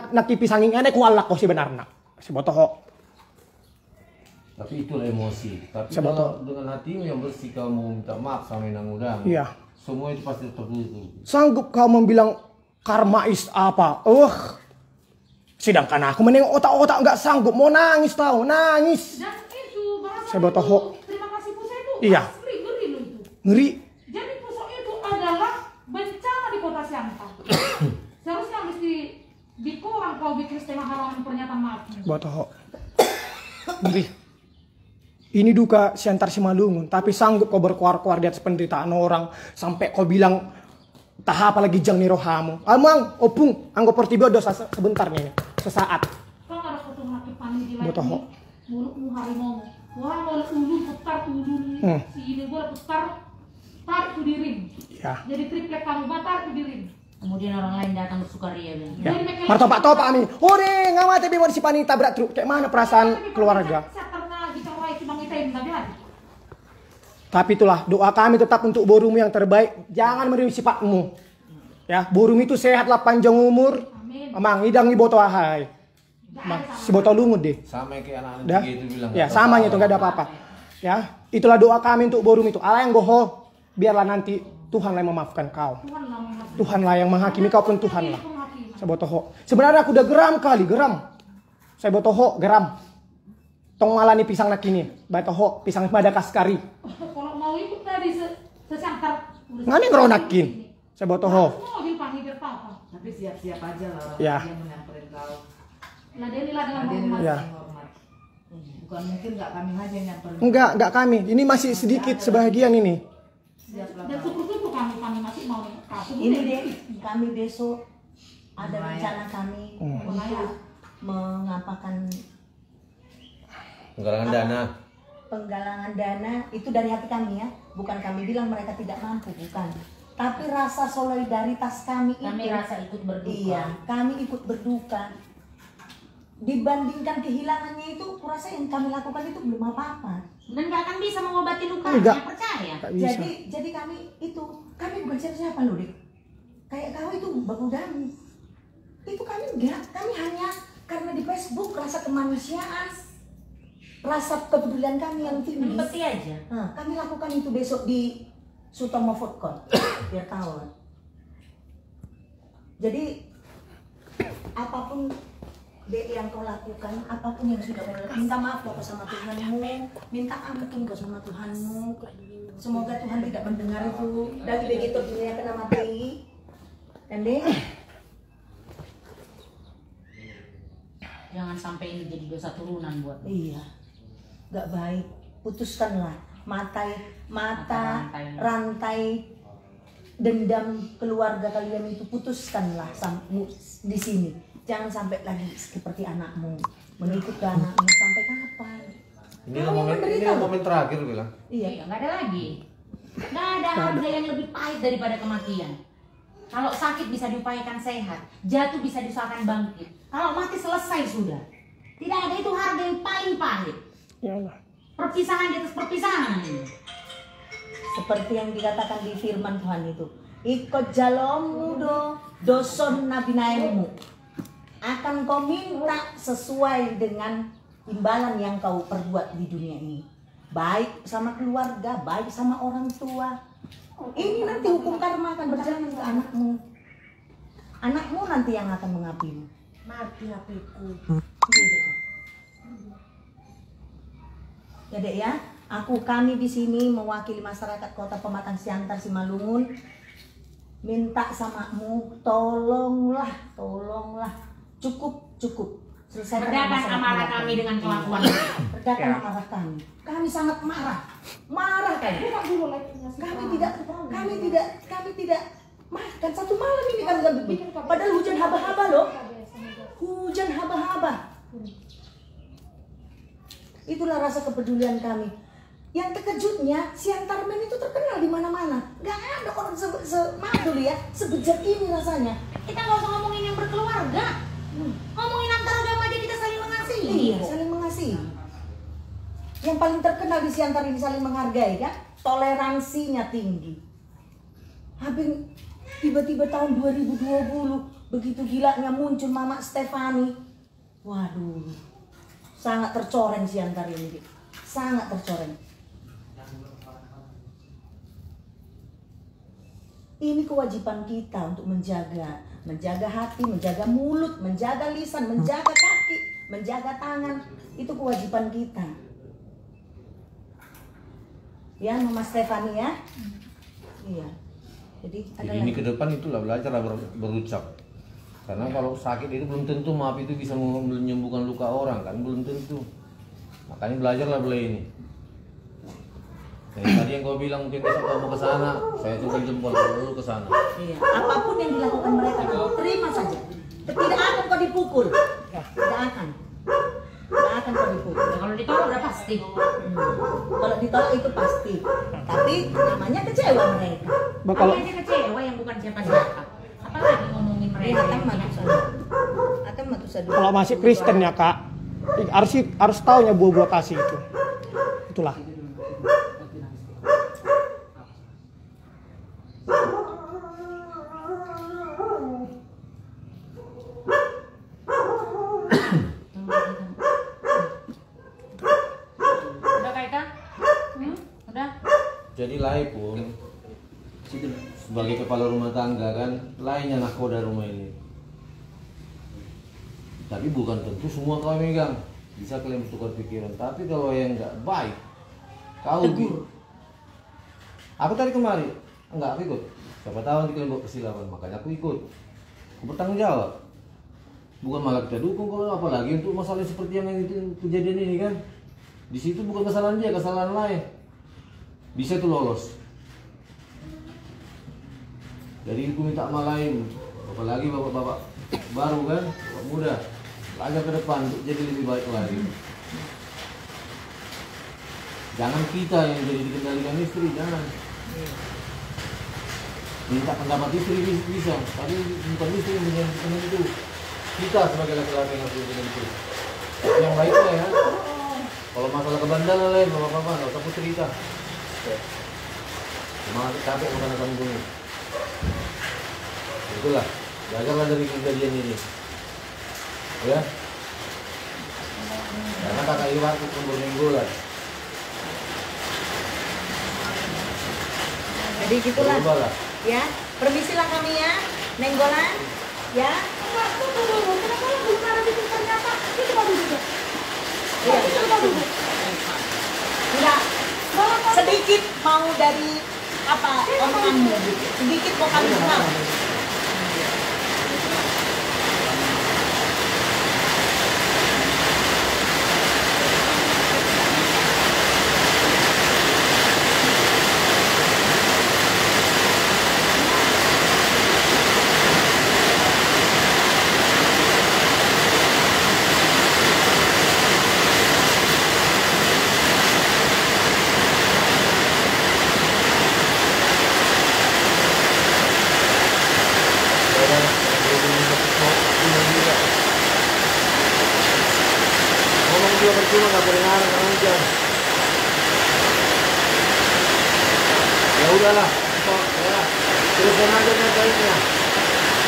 nakipi sanging ene ku walak ko si benarna. Si botoho. Tapi itulah emosi. Tapi kalau dengan hatimu yang bersih kamu minta maaf sama Menang Muda. Iya. Semua itu pasti tertutup. Sanggup kau membilang karma is apa? Sedangkan aku menengok otak-otak nggak sanggup, mau nangis tahu, nangis. Dan itu bahasa Saya botoho. Terima kasih Pusa itu. Iya. Ngeri loh itu. Ngeri. Jadi Pusa itu adalah bencana di kota Siantar. Seharusnya mesti dikurang kau bikin setengah halaman pernyataan maaf. Botoho. Ngeri. Ini duka Siantar Simalungun, tapi sanggup kau berkuar-kuar di atas penderitaan orang sampai kau bilang tahap apalagi jang ni rohamu. Amang, opung, anggo portibio dosa sebentar nih, sesaat. Kau nggak ada foto laki pani di lain Botoho. mulutmu harimau. Wah, mau ulun putar ulun. Si ini gua putar tarik ke diring. Ya. Jadi triplek kamu batar ke diring. Kemudian orang lain datang bersukaria bilang. Ya. Martopak-topak ami. Ore, ngamate bimon si pani tabrak truk. Kayak mana perasaan keluarga? Tapi itulah doa kami tetap untuk Borum yang terbaik. Jangan meniru sifatmu. Ya, Borum itu sehatlah panjang umur. Amang hidang iboto ahai. Si botol lungut deh. Sama kayak anak-anak itu bilang. Ya, sama itu enggak ada apa-apa. Ya, itulah doa kami untuk Borum itu. Allah yang goho, biarlah nanti Tuhan yang memaafkan kau. Tuhan lah memaafkan. Tuhanlah yang menghakimi, kau pun Tuhanlah. Saya botoho. Sebenarnya aku udah geram kali, geram. Saya botoho, geram. Tong malani pisang nak ini, botoho, pisang Madagaskari. Kalau mau ikut tadi sesangkar. Ngani ngeronakin. Saya botoho. Mobil panggil biar papa. Tapi siap-siap aja lah orang Ya. yang menyamperin kau. Ladenilah dengan Adenilah hormat. Ya. dengan hormat. Bukan mungkin nggak kami aja yang nyamperin. Enggak kami. Ini masih sedikit sebahagian ini. Siap lah. Dan syukur-syukur kami masih mau kasih. Ini deh, kami besok ada rencana kami untuk mengapakan penggalangan dana itu dari hati kami ya, bukan kami bilang mereka tidak mampu, bukan. Tapi rasa solidaritas kami rasa ikut berduka. Iya, kami ikut berduka. Dibandingkan kehilangannya itu, kurasa yang kami lakukan itu belum apa-apa. Dan gak akan bisa mengobati Enggak. lukanya, percaya. Enggak bisa. Jadi kami bukan siapa-siapa loh, Dik. Kayak kau itu baku dami. Itu kami enggak, kami hanya karena di Facebook rasa kemanusiaan, rasa kepedulian kami yang tinggi. Empati aja. Nah, kami lakukan itu besok di Sutomo Food Court, biar tahu. Jadi apapun yang kau lakukan, apapun yang sudah kau lakukan, minta maaf kau sama Tuhanmu, minta ampun kau sama Tuhanmu. Semoga Tuhan tidak mendengar itu. Dan begitu dunia kena mati. Dan deh, Jangan sampai ini jadi dosa turunan buat. iya, gak baik. Putuskanlah mata rantai dendam keluarga kalian itu, putuskanlah di sini. Jangan sampai lagi seperti anakmu, mengikut ke anakmu sampai kapan? Ini momen terakhir bilang. Iya, Nggak ada lagi. Nggak ada harga yang lebih pahit daripada kematian. Kalau sakit bisa diupayakan sehat, jatuh bisa diusahakan bangkit. Kalau mati selesai sudah. Tidak ada itu harga yang paling pahit. Ya Allah. Perpisahan di atas perpisahan ini. seperti yang dikatakan di firman Tuhan itu, ikut jalommu doson nabinaemu, akan kau minta sesuai dengan imbalan yang kau perbuat di dunia ini, baik sama keluarga, baik sama orang tua. Ini nanti hukum karma akan berjalan ke anakmu. Anakmu nanti yang akan mengabdimu. Mati apiku. Ya Dek ya, kami di sini mewakili masyarakat Kota Pematang Siantar Simalungun, minta samamu, tolonglah, cukup. Selesaikan Redakan amarah kami dengan kelakuan. Redakan amarah kami. Kami sangat marah kan. Kami tidak makan satu malam ini kami gak bikin. Padahal hujan haba-haba loh. Hujan haba-haba. Itulah rasa kepedulian kami. Yang terkejutnya, Siantarmen itu terkenal di mana-mana. Gak ada orang sebejat ini rasanya. Kita nggak usah ngomongin yang berkeluarga. Ngomongin antar agama aja kita saling mengasihi. Iya, saling mengasihi. Yang paling terkenal di Siantar ini saling menghargai kan? Toleransinya tinggi. Habis tiba-tiba tahun 2020 begitu gilanya muncul Mama Stefani. Waduh. Sangat tercoreng Siantar ini. Sangat tercoreng. Ini kewajiban kita untuk menjaga hati, menjaga mulut, menjaga lisan, menjaga kaki, menjaga tangan. Itu kewajiban kita. Ya, Mama Stefani ya. Iya. Jadi ini ke depan itulah belajarlah berucap. Karena kalau sakit itu belum tentu maaf itu bisa menyembuhkan luka orang kan, belum tentu. Makanya belajarlah beli ini. Tadi yang kau bilang mungkin besok kau mau ke sana, saya coba jempol dulu ke sana. Iya. Apapun yang dilakukan mereka, terima saja. Tidak akan kau dipukul. Tidak akan kau dipukul. Kalau ditolak udah pasti. Kalau ditolak itu pasti. Tapi namanya kecewa mereka. Bakal Aja kecewa yang bukan siapa-siapa. Apalagi ngomongin mereka. Akan matusadu. kalau masih Kristen ya Kak, harus tahunya buah-buah kasih itu. Itulah. Udah Kak? Udah? Jadi lahir pun sebagai kepala rumah tangga kan, lainnya nakoda rumah ini. Tapi bukan tentu semua kau megang. Bisa kalian bertukar pikiran. Tapi kalau yang nggak baik, kau aku tadi kemari, enggak aku ikut. Siapa tahu nanti kalian bawa kesilapan, makanya aku ikut. Aku bertanggung jawab. Bukan malah kita dukung kalau apalagi untuk masalah seperti yang itu kejadian ini kan. Di situ bukan kesalahan dia, kesalahan lain. Bisa itu lolos. Jadi aku minta sama lain, apalagi bapak-bapak baru kan, bapak muda, belajar ke depan untuk jadi lebih baik lagi. Jangan kita yang jadi dikendalikan istri, jangan. Minta pendapat istri bisa, tapi bukan istri yang menentukan itu. Kita sebagai laki-laki yang harus menentukan itu. Yang baiknya ya. Kalau masalah kebandalan lain, bapak-bapak nggak usah aku cerita. Cuma capek bukan akan bunyi. Itulah, belajarlah dari kejadian ini. Ya. Karena kakak Iwan itu bermingguan. Jadi gitulah. Ya, permisilah kami ya, Nenggolan. Ya. Tunggu dulu, kenapa lo belum ada di ternyata? Itu baru juga. Iya. Itu baru. Enggak. Sedikit mau dari apa omonganmu? Sedikit mau kami kenal. Dia percuma nggak kedengaran karena hujan. Ya udahlah, ya telepon aja nyatainnya.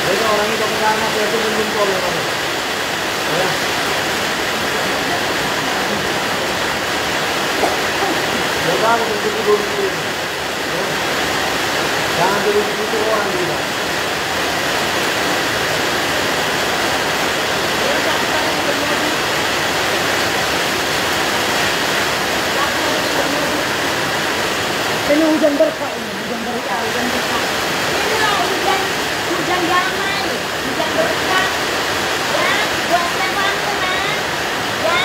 Jadi orang itu ke sana, saya tuh menjempol ya kamu. Ya. Ya kamu tentu dulu. Jangan terus itu orang juga. Ini hujan berkah ini, hujan berkah. Inilah hujan damai, hujan berkah. Ya, buat temanku kan. Ya.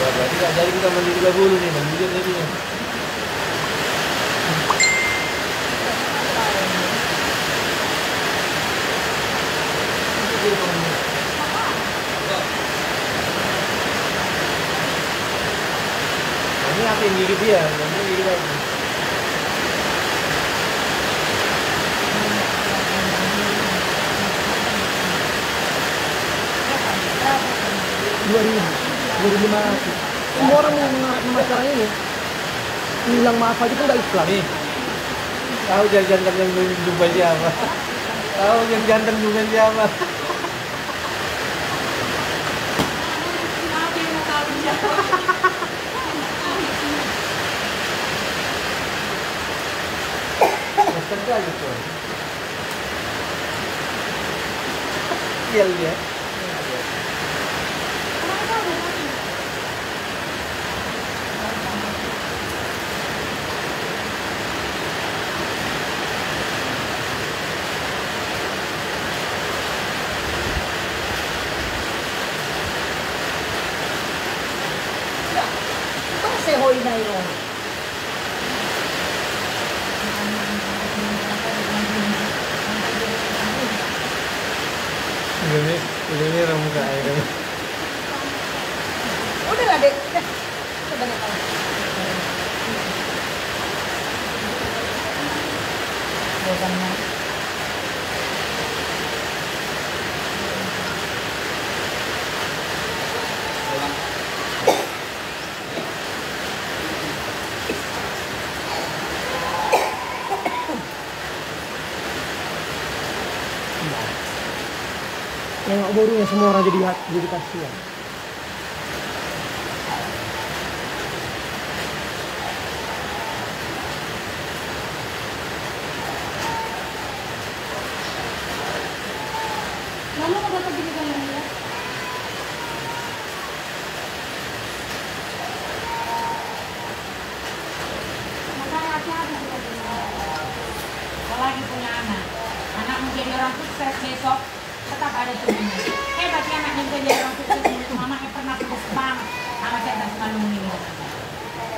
Berarti nggak jadi kita mandi juga dulu nih, mandi juga jadinya. Ini apa yang gigit dia? Ini gigit apa? Semua orang yang masalah ini bilang maaf aja tuh nggak ikhlas. Nih, tahu jantan yang jumpa siapa? Tahu yang jantan jumpa siapa? Kerja gitu. Dia. Sehoy na yun. Ini rambut air. Udah lah dek. Udah deh kalau. Nengok borunya semua orang jadi kasihan. Lalu mau dapat gini kan ya? Makanya hati-hati kita bilang. Apalagi punya anak menjadi orang sukses besok tetap ada tujuannya. Hebat ya anaknya menjadi orang sukses itu mamanya pernah putus banget sama saya dan selalu meninggal.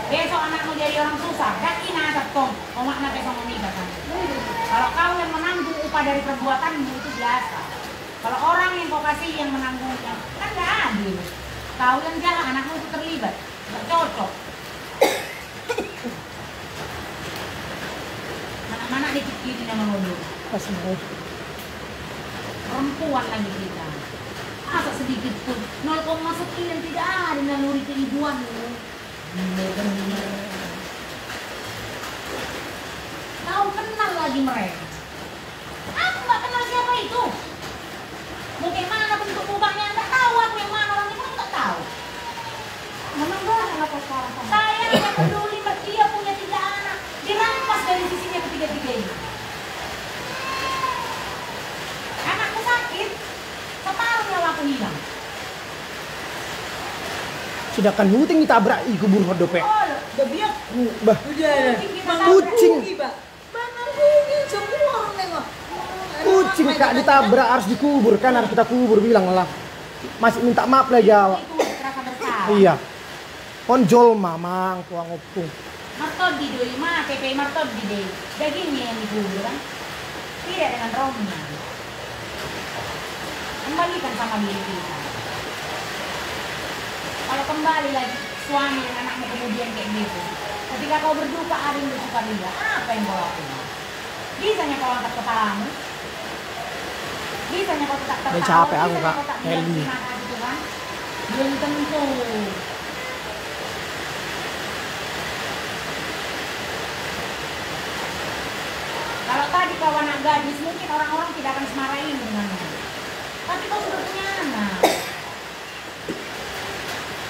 Besok anak menjadi orang susah, yakin asap kong, omaknya besok menikah kan. Kalau kau yang menanggung upah dari perbuatanmu itu biasa. Kalau orang yang kau kasih yang menanggungnya, kan gak adil. Kau yang jalan, anakmu itu terlibat, gak cocok. Mana dipikirin sama mundur. Perempuan lagi kita. Masa sedikit pun 0, sekian tidak ada naluri keibuan. Kau kenal lagi mereka. Aku gak kenal siapa itu. Mungkin mana bentuk mukanya nggak tahu, aku yang mana orangnya pun nggak tahu. Memang banyak apa sekarang? Saya nggak peduli, dia punya 3 anak, dirampas dari sisinya ketiga-tiganya. Anakku sakit, separuh nyawaku hilang. Sedangkan huting ditabrak kubur hodope. Oh, udah biak. Bah. Kucing. Mana mungkin semua orang nengok. Kucing kak ditabrak harus dikubur kan, harus kita kubur bilang lah. Masih minta maaf lah jawab. Itu terasa bersalah. Iya. Konjol mamang tuang opung. Martod di doi mah, TPI martod di doi. Dagingnya yang dikubur kan, tidak dengan rohnya. Kembalikan sama diri kita. Kalau kembali lagi suami dan anaknya kemudian kayak gitu, ketika kau berduka ada yang bersuka juga, apa yang kau lakukan? Bisanya kau angkat kepalamu, bisanya kau tetap tertawa, capek aku, bisanya Kak. kau tak bilang Heli. terima kasih gitu kan? Belum tentu. Kalau tadi kau anak gadis, mungkin orang-orang tidak akan semarahin denganmu. Tapi kau sudah punya anak.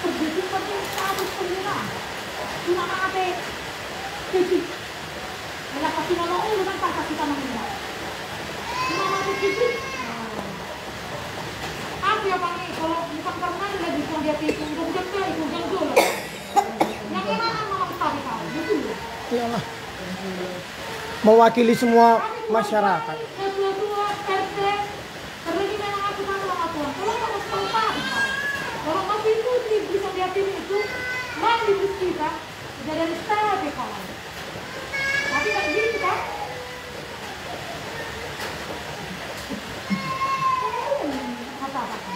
Begitu penting status penyerang. Cuma apa? Jadi, kalau kasih nama ulo kan tak kasih sama kita. Cuma apa jadi? Aku yang panggil kalau bukan karena lagi kau dia tikung jaga itu dulu. Yang enak malah tadi kau, betul. Iyalah. Mewakili semua masyarakat. Ketua RT, terlebih memang aku kan orang tua. Kalau kamu tahu tadi, kalau masih itu bisa lihatin itu, main di bus kita, udah dari step ya kawan. Tapi tak gitu kan? Apa-apa kan?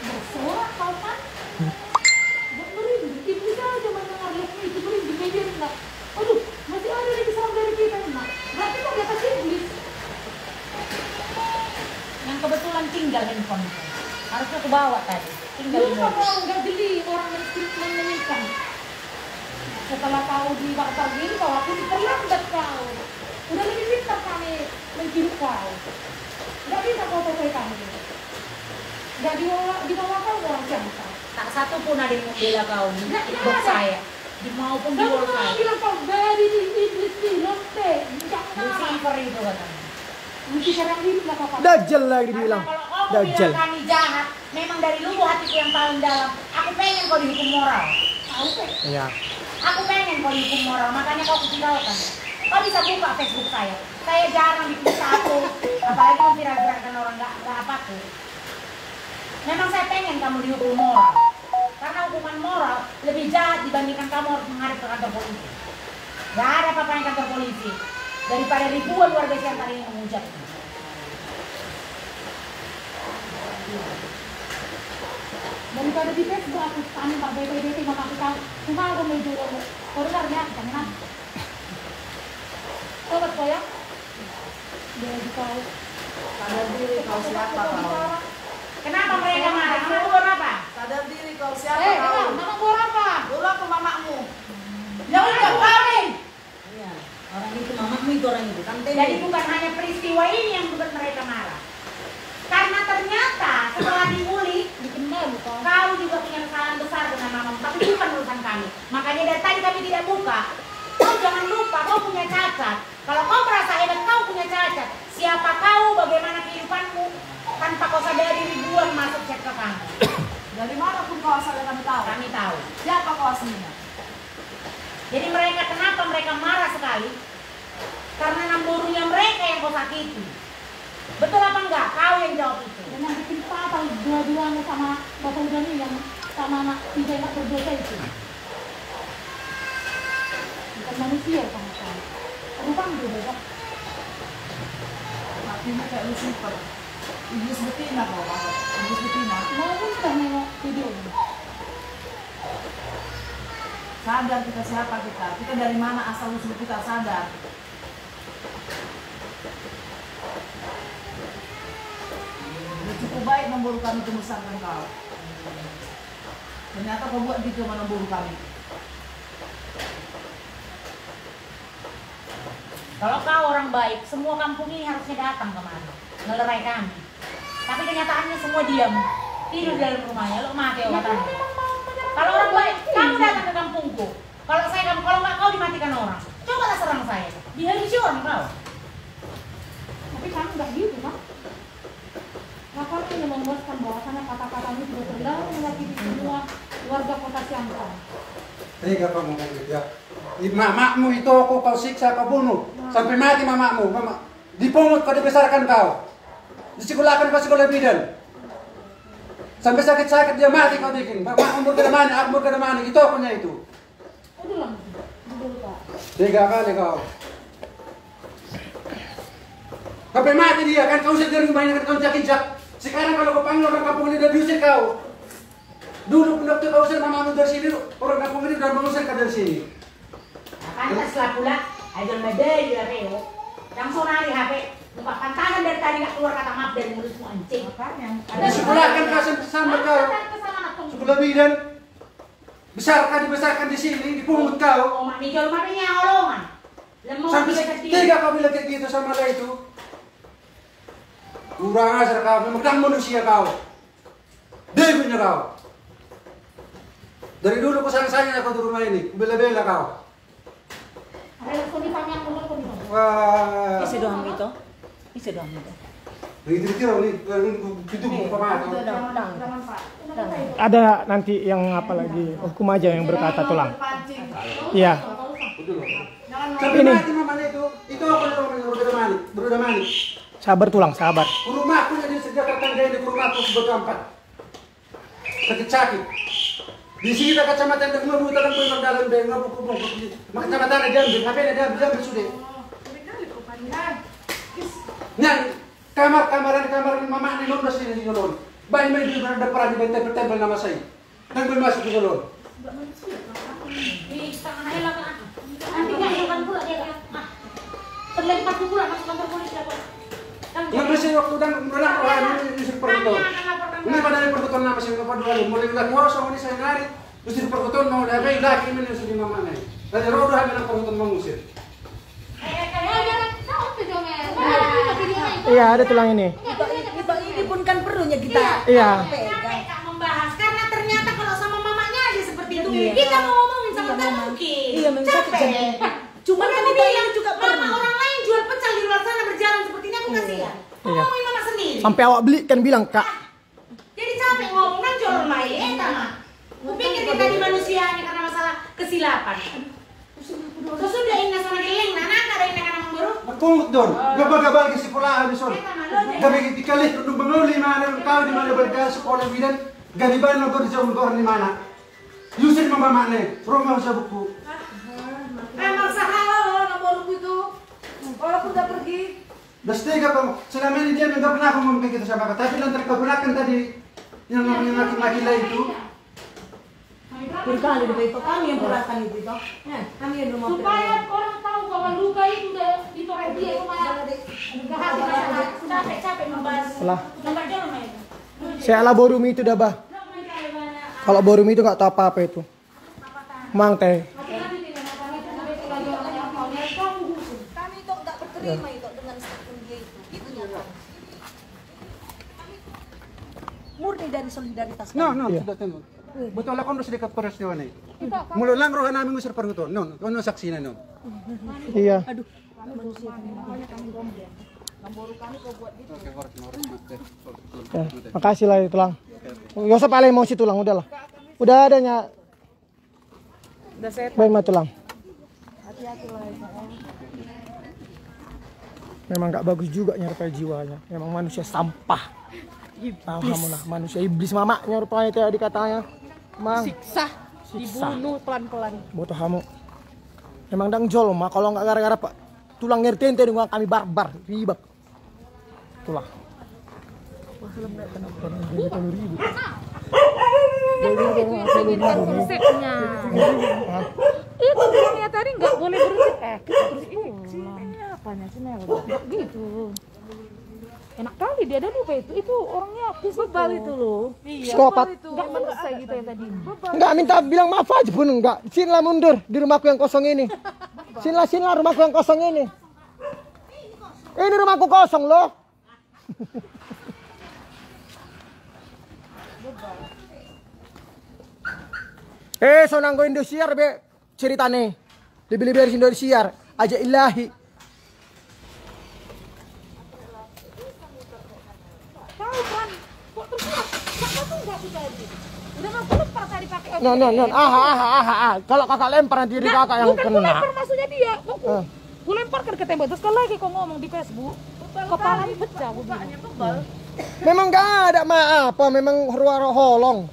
Berserak kau kan? Merinding, ibu saja mendengar lihatnya itu merinding, meja enggak. Aduh, masih ada lagi salam dari kita enggak. Berarti kok di atas iblis. Yang kebetulan tinggal handphone. Harusnya aku bawa tadi. Tinggal di Lupa mobil. kau nggak jeli orang menyanyikan. Setelah tahu di bakar gini kau aku terlambat kau. Udah lebih pintar kami mencium kau. Nggak bisa kau selesai kami. Nggak di bawah kau orang siapa. Tak satu pun ada yang membela kau di Nggak box ada. saya. Di maupun di Kamu box mau saya. bilang kau dari iblis di lonte. Jangan. Lucifer itu katanya. Mesti serang diri lah kau. Dajjal lagi Karena dibilang. kalau kamu Dajjal. bilang kami jahat, memang dari lubuk hatiku yang paling dalam, aku pengen kau dihukum moral. Tahu kan? Iya. Aku pengen kau dihukum moral, makanya kau kuviralkan. Kau bisa buka Facebook saya. Saya jarang bikin satu, apalagi memviral-viralkan orang nggak apa tuh. Memang saya pengen kamu dihukum moral. Karena hukuman moral lebih jahat dibandingkan kamu harus menghadap ke kantor polisi. Gak ada apa-apa yang kantor polisi daripada ribuan warga Siantar ini menghujat. Daripada di Facebook aku tanya Pak BPDT mama aku tahu. Cuma aku mau jual. Kau dengar ya? Jangan. Sobat kau ya? Dia tahu. Sadar diri kau siapa kau? Kenapa mereka marah? Kamu buat apa? Sadar diri kau siapa Kenapa? kau? Mama buat apa? Dulu aku mamamu. Ya udah kawin. Iya, orang itu mamamu itu orang itu kan Jadi bukan hanya peristiwa ini yang membuat mereka marah. ternyata setelah diulik, kau juga punya kesalahan besar dengan mamamu, tapi bukan urusan kami. Makanya dari tadi kami tidak buka. Kau jangan lupa, kau punya cacat. Kalau kau merasa hebat, kau punya cacat. Siapa kau, bagaimana kehidupanmu, tanpa kau sadari ribuan masuk chat ke kamu. Dari mana pun kau asalnya kami tahu. Kami tahu. Siapa kau aslinya? Jadi mereka, kenapa mereka marah sekali? Karena namburunya mereka yang kau sakiti. Betul apa enggak? Kau yang jawab itu. Dan yang bikin fatal dua-duanya sama Bapak Udani yang sama anak 3 anak berdosa itu. Bukan manusia sama sekali. Rupang beda. Maksudnya kayak Lucifer. Iblis betina kau, iblis betina. Mau pun kita nengok video ini. Sadar kita siapa kita. Kita dari mana asal usul kita, sadar. Udah cukup baik memburu kami membesarkan kau. Ternyata kau buat gitu memburu kami. Kalau kau orang baik, semua kampung ini harusnya datang kemari, ngelerai kami. Tapi kenyataannya semua diam, tidur dalam rumahnya. Lo mati obatannya. Kalau orang baik, kamu datang ke kampungku. Kalau saya kamu, kalau nggak kau dimatikan orang. Cobalah serang saya, dihabisi orang kau. Tapi kamu nggak gitu, Mak. Rafael yang memuaskan bahwasannya kata-katanya sudah terlalu menyakiti semua warga kota Siangkan. Tega kamu ngomong gitu ya. Mamamu itu kau siksa, kau bunuh. Sampai mati mamamu. Dipungut kau dibesarkan kau. Disekolahkan kau sekolah bidan. Sampai sakit-sakit dia mati kau bikin. Mak umur ke mana, umur ke mana. Itu akunya itu. Udah lah, Pak. Tega kali kau. Sampai mati dia kan kau sendiri banyak kau jak-jak. Sekarang kalau kau panggil orang kampung ini udah diusir kau. Dulu pun waktu kau usir mamamu dari sini, orang kampung ini udah mengusir kau dari sini. Pantaslah pula, idol medali ya Reo. Langsung nari HP, buka pantangan dari tadi gak keluar kata maaf dari mulutmu anjing. Disekolahkan kau sama kau. Sekolah bidan. Dibesarkan di sini, dipungut kau. Oh, mak mijol marinya olongan. Sampai tega kau bilang kayak gitu sama dia itu. Kurang ajar kau, memang manusia kau. Dewinya kau. Dari dulu kau sayang-sayang kau di rumah ini, bela-bela kau. Wah. Isi doang itu. Isi doang itu. Dikira nih, itu pemata. Ada nanti yang apa lagi? Hukum aja yang berkata tulang. Iya. Sampai mati mamanya itu apa namanya berudah mani. Sabar tulang, sabar. Rumahku jadi sejak tetangga di rumahku sebergampat. Sakit-sakit. Di sini ada kacamata yang mau buat dalam dalam dengan buku. Kacamata ada diambil, HP ada diambil sudah. Nah, kamar mama ini non sini di non. Bayi main di berada perang di tempel nama saya. Dan bermasuk di non. Di tengah elang nanti nggak elang pula dia. Terlempar pula masuk kantor polisi apa? Yang masih waktu dan berenang orang ini seperti ini pada perkutuan nama sih kepada dua mulai bilang ngosong ini saya narik terus di perkutuan mau ada lagi ini yang sudah mama nih dari roda habis perkutuan mengusir. Iya, ada tulang ini. Ini pun kan perlunya kita. Iya. Kak membahas karena ternyata kalau sama mamanya aja seperti itu kita mau ngomongin sama tak mungkin. Iya, memang sakit jadi. Cuma kan bilang juga mama orang lain jual pecel di luar sana berjalan seperti ini aku kasihan. Ngomongin mama sendiri. Sampai awak beli kan bilang, Kak. Jadi capek ngomong kan jual main mah. Kupikir kita di manusianya karena masalah kesilapan. Sesudah ini sama geleng, nana ada ini karena memburu. Pungut don, gabal-gabal ke sekolah habis sore. Gabi dikali untuk menguli mana kau di mana berada sekolah bidan, gabi ban lo di jauh di mana. Yusir mama nih, rumah usah buku. Emang salah nomor itu. Walaupun udah pergi. Udah setia kamu, selama ini dia nggak pernah ngomong kayak gitu sama kau. Tapi lantar kau gunakan tadi yang laki-laki lain itu. berkali itu kami yang perasan itu toh. Kami yang rumah. Supaya orang tahu bahwa luka itu udah ditorek dia Capek membahas. Lah. Saya ala borumi itu dah bah. Kalau borumi itu nggak tahu apa-apa itu. Mang teh. Kami itu nggak berterima itu dengan statement dia itu. Itu nyata. murni dari solidaritas. No, Iya. sudah tentu. Betul lah kondo sedikit peristiwa nih. Mulu lang roh namin ngusir perguto. No, kondo saksi na no. Iya. Aduh. Ya, makasih lah tulang. Yosep paling emosi tulang udahlah. Udah adanya. Udah set. Baik mah tulang. Hati-hati lah ya. Memang nggak bagus juga nyerpai jiwanya. Memang manusia sampah. Alhamdulillah manusia iblis mamaknya rupanya tadi katanya. Emang Siksa. Dibunuh pelan-pelan. butuh kamu. Memang dang jol mah kalau nggak gara-gara Pak tulang ngerti ente dengan kami barbar ribet. Tulang. Bersihnya. Itu bilangnya tadi nggak boleh bersih. Kita bersih ini apanya sih gitu. Enak kali dia ada lupa itu orangnya bebal itu loh. Iya. Psikopat. Nggak selesai gitu ya tadi. Enggak minta bilang maaf aja pun enggak. Sinilah mundur di rumahku yang kosong ini. Sinilah rumahku yang kosong ini. Ini rumahku kosong loh. Sonang go Indosiar be ceritane. Lebih-lebih dari Indosiar. Aja ilahi. Tahu kan? Kok terserah? Kakak tuh nggak bisa aja. Udah nggak lempar tadi pakai objek. Non. Kalau kakak lempar nanti diri kakak yang bukan kena. lempar maksudnya dia. Gue lemparkan ke tembok. Terus sekali lagi kok ngomong di Facebook. Kepala pecah gue bilang. Memang nggak ada apa, memang ruara holong.